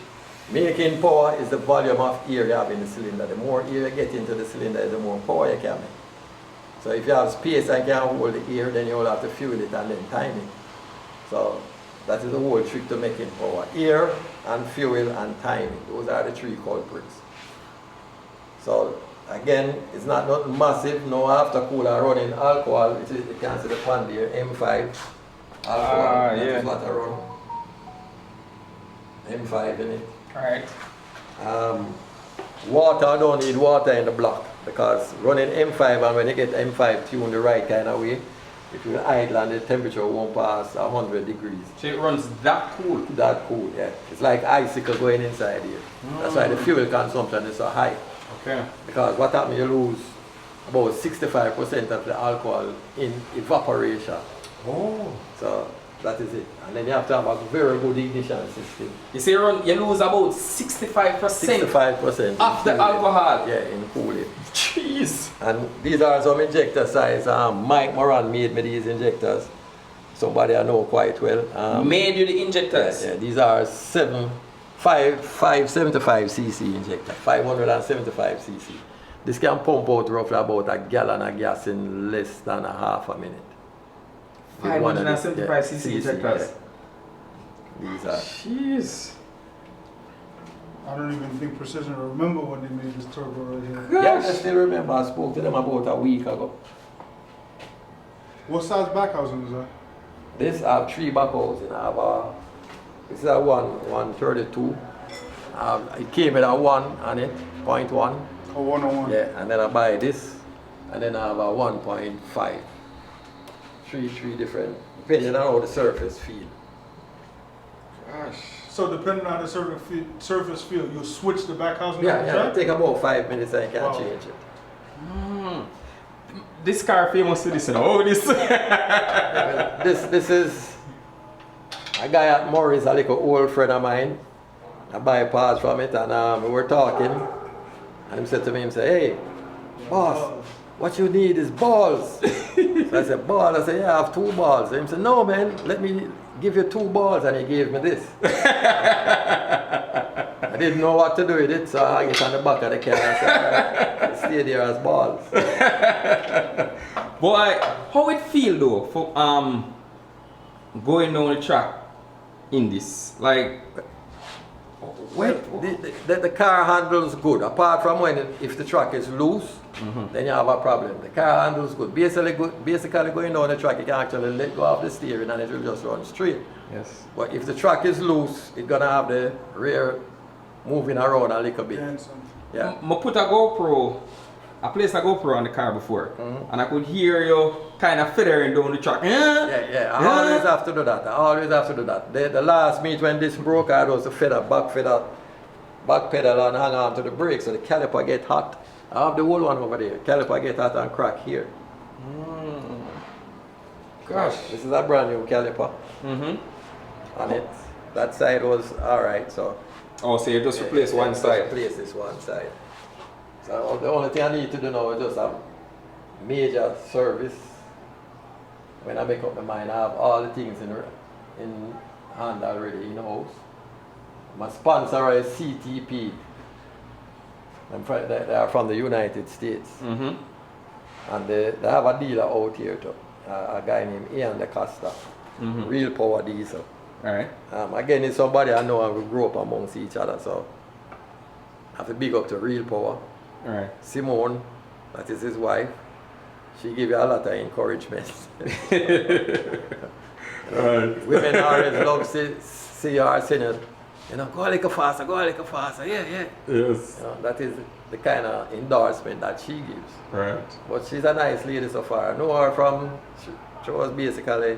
making power is the volume of air you have in the cylinder. The more air you get into the cylinder, the more power you can make. So if you have space and can hold the air, then you will have to fuel it and then time it. So that is the whole trick to making power. Air and fuel and timing. Those are the three culprits. So again, it's not nothing massive. No aftercooler running alcohol, which is, you can see the pan there, M5 alcohol. That is what I run. M5 in it. Alright. Water, I don't need water in the block because running M5, and when you get M5 tuned the right kind of way, it will idle and the temperature won't pass 100 degrees. So it runs that cool? That cool, yeah. It's like icicle going inside here. That's why the fuel consumption is so high. Okay. Because what happens, you lose about 65% of the alcohol in evaporation. Oh. So that is it. And then you have to have a very good ignition system. You say you lose about 65% 65% of the alcohol. Yeah, in cooling. Jeez. And these are some injector size. Mike Moran made me these injectors. Somebody I know quite well. Made you the injectors? Yeah, these are 575 cc injector. 575 cc. This can pump out roughly about a gallon of gas in less than a half a minute. 575 cc injectors. Yeah. These are. Jeez. I don't even think Precision will remember when they made this turbo right here. Yeah, I still remember. I spoke to them about a week ago. What size back housing is that? This I have 3 back housing. I have this is a 132. It came with a 1 on it, 0.1. A 101. Yeah, and then I buy this, and then I have a 1.5. Three different, depending on how the surface feel. Gosh. So depending on the surface feel, you'll switch the back housing on the Yeah, track? it take about 5 minutes and you can Wow. change it. This car famous to this, you know. Oh, this. This is a guy at Morris, a little old friend of mine. I buy parts from it, and we were talking, and he said to me, he said, "Hey, boss, what you need is balls." So I said, "Ball?" I said, "Yeah, I have 2 balls." And he said, "No, man, let me give you 2 balls," and he gave me this. I didn't know what to do with it, so I hung it on the back of the car and said, "It stay there as balls." Boy, how it feel though for going down the track in this? Like, Well, the car handles good. Apart from if the track is loose, then you have a problem. The car handles good. Basically going down the track, you can actually let go of the steering and it will just run straight. yes. But if the track is loose, it's gonna have the rear moving around a little bit. Yeah. I put a GoPro, I placed a GoPro on the car before, and I could hear you kind of feathering down the track. Yeah. I always have to do that. The last meet when this broke, I was to back pedal and hang on to the brake so the caliper get hot. I have the whole one over there. Caliper get hot and crack here. Gosh. This is a brand new caliper. And that side was alright, so. Oh, so you just replace one just side. Replace this one side. So the only thing I need to do now is just a major service. When I make up my mind, I have all the things in hand already in house. My sponsor is CTP. They are from the United States. And they have a dealer out here too. a guy named Ian DeCosta, Real Power Diesel. Alright. Again, it's somebody I know and we grew up amongst each other, so I have to big up to Real Power. Alright. Simone, that is his wife, she give you a lot of encouragement. Right. Women always love see her saying, you know, go a little faster, yeah. Yes. You know, that is the kind of endorsement that she gives. Right. But she's a nice lady so far. I know her from, she was basically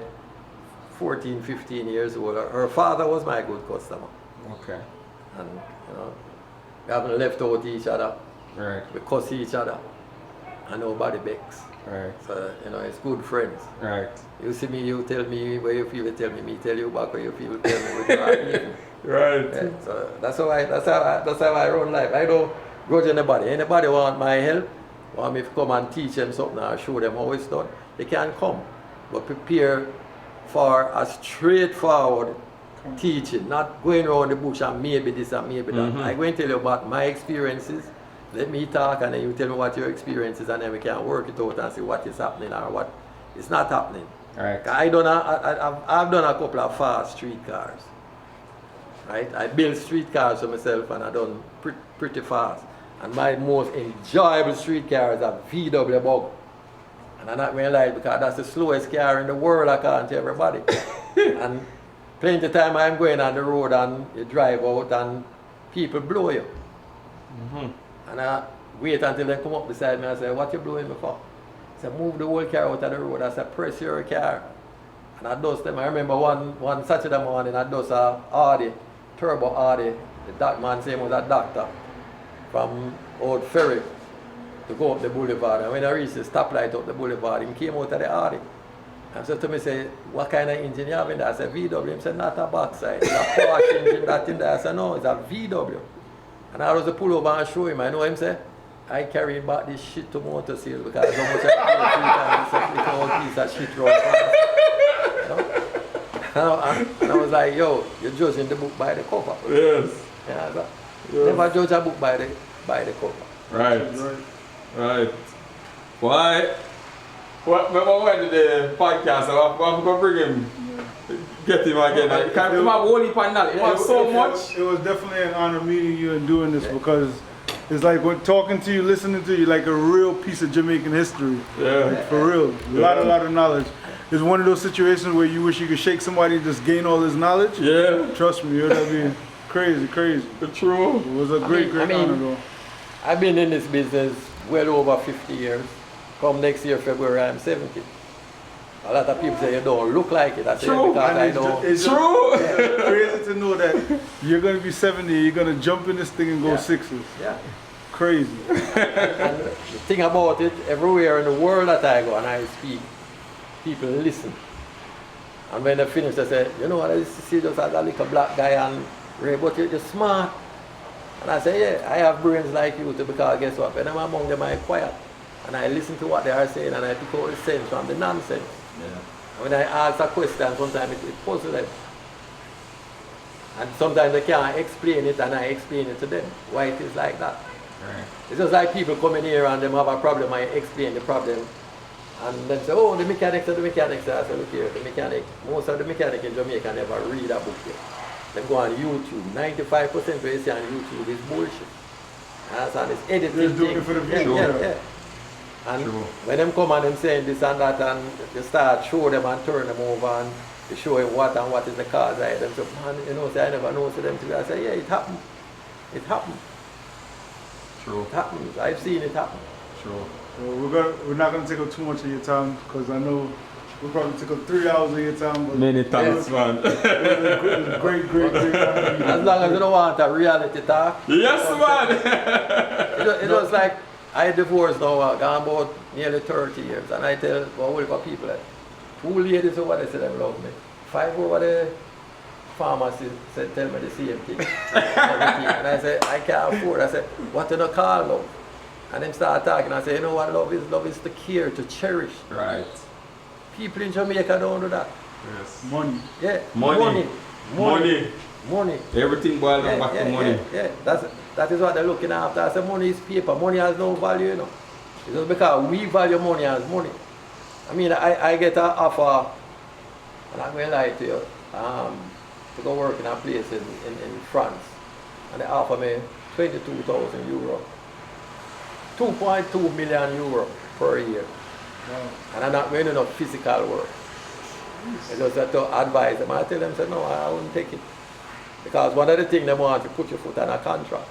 14, 15 years old. Her father was my good customer. Okay. And, you know, we haven't left out each other. Right. We cuss each other. And nobody begs. Right. So, you know, it's good friends. Right. You see me, you tell me where you feel, you tell me tell you back where you feel, tell me where you are feeling. Right. Yeah, so that's how I run life. I don't grudge anybody. Anybody want my help, want me to come and teach them something or show them how it's done, they can come. But prepare for a straightforward teaching, not going around the bush and maybe this and maybe that. I'm going to tell you about my experiences. Let me talk and then you tell me what your experience is and then we can work it out and see what is happening or what is not happening. Right. I've done a couple of fast street cars. Right? I built street cars for myself and I done pretty fast. And my most enjoyable street car is a VW Bug. And I'm not going to lie because that's the slowest car in the world according to everybody. And plenty of time I'm going on the road and you drive out and people blow you. And I wait until they come up beside me and say, what you blowing me for? I said, move the whole car out of the road. I said, press your car. And I dust them. I remember one Saturday morning, I dust a Audi, turbo Audi. The man saying was a doctor from Old Ferry to go up the boulevard. And when I reached the stoplight up the boulevard, he came out of the Audi. And so to me, say, what kind of engine you have in there? I said, VW. He said, not a backside. It's a Porsche engine that in there. I said, no, it's a VW. And I was to pull over and show him. I know him say, I carry back this shit to motor sales because how much I pay 3 times piece of shit round fast. You know? And I was like, yo, you're judging the book by the cover. Yes. Yeah, so never judge a book by the cover. Right. Right. Why? What went to the podcast? I'm going to bring him. Get him again. Can't come up only for that. It was so much. It was definitely an honor meeting you and doing this because it's like when talking to you, listening to you, like a real piece of Jamaican history. Yeah. Like, for real. A lot of knowledge. It's one of those situations where you wish you could shake somebody and just gain all this knowledge. Yeah. Trust me, it would be crazy. True. It was a great honor though. I've been in this business well over 50 years. Come next year, February, I'm 70. A lot of people say you don't look like it. I say True. because I don't. It's True. crazy to know that you're going to be 70, you're going to jump in this thing and go sixes. Yeah. Crazy. And the thing about it, everywhere in the world that I go and I speak, people listen. And when they finish, they say, you know what, I used to see just as a little black guy and Ray, but you're smart. And I say, yeah, I have brains like you too because guess what, when I'm among them, I'm quiet. And I listen to what they are saying and I pick out the sense from the nonsense. Yeah. When I ask a question, sometimes it puzzles them. And sometimes they can't explain it and I explain it to them, why it is like that. Right. It's just like people coming here and them have a problem, I explain the problem. And then say, oh, the mechanics. I say, look here, the mechanic, most of the mechanics in Jamaica never read a book yet. They go on YouTube. 95% of what you see on YouTube is bullshit. And it's editing. They're doing it for the view. Yeah. And when them come and them saying this and that and you start show them and turn them over and you show him what and what is the cause of them. So man, you know, say I never know to them too. I say, yeah, it happened. It happened. True. It happens. I've seen it happen. True. We're not going to take up too much of your time because I know we probably took up 3 hours of your time. But Many thanks, man. it was a great time. As long as you don't want a reality talk. Yes, man. It was like I divorced now, gone about nearly 30 years, and I tell all the people that 2 ladies over there said they love me. 5 over there, pharmacy said tell me the same thing. And I said, I can't afford. I said, what do you call love? And them start talking. I say, you know what love is? Love is to care, to cherish. Right. People in Jamaica don't do that. Yes. Money. Yeah. Money. Money. Everything boils down back to money. Yeah. That is what they're looking after. I say money is paper. Money has no value, you know. It's just because we value money as money. I mean, I get an offer, and I'm going to lie to you, to go work in a place in France. And they offer me 22,000 euro. 2.2 million euro per year. Wow. And I'm not doing enough physical work. I just have to advise them. I tell them, say, no, I wouldn't take it. Because one of the things they want to put your foot on a contract.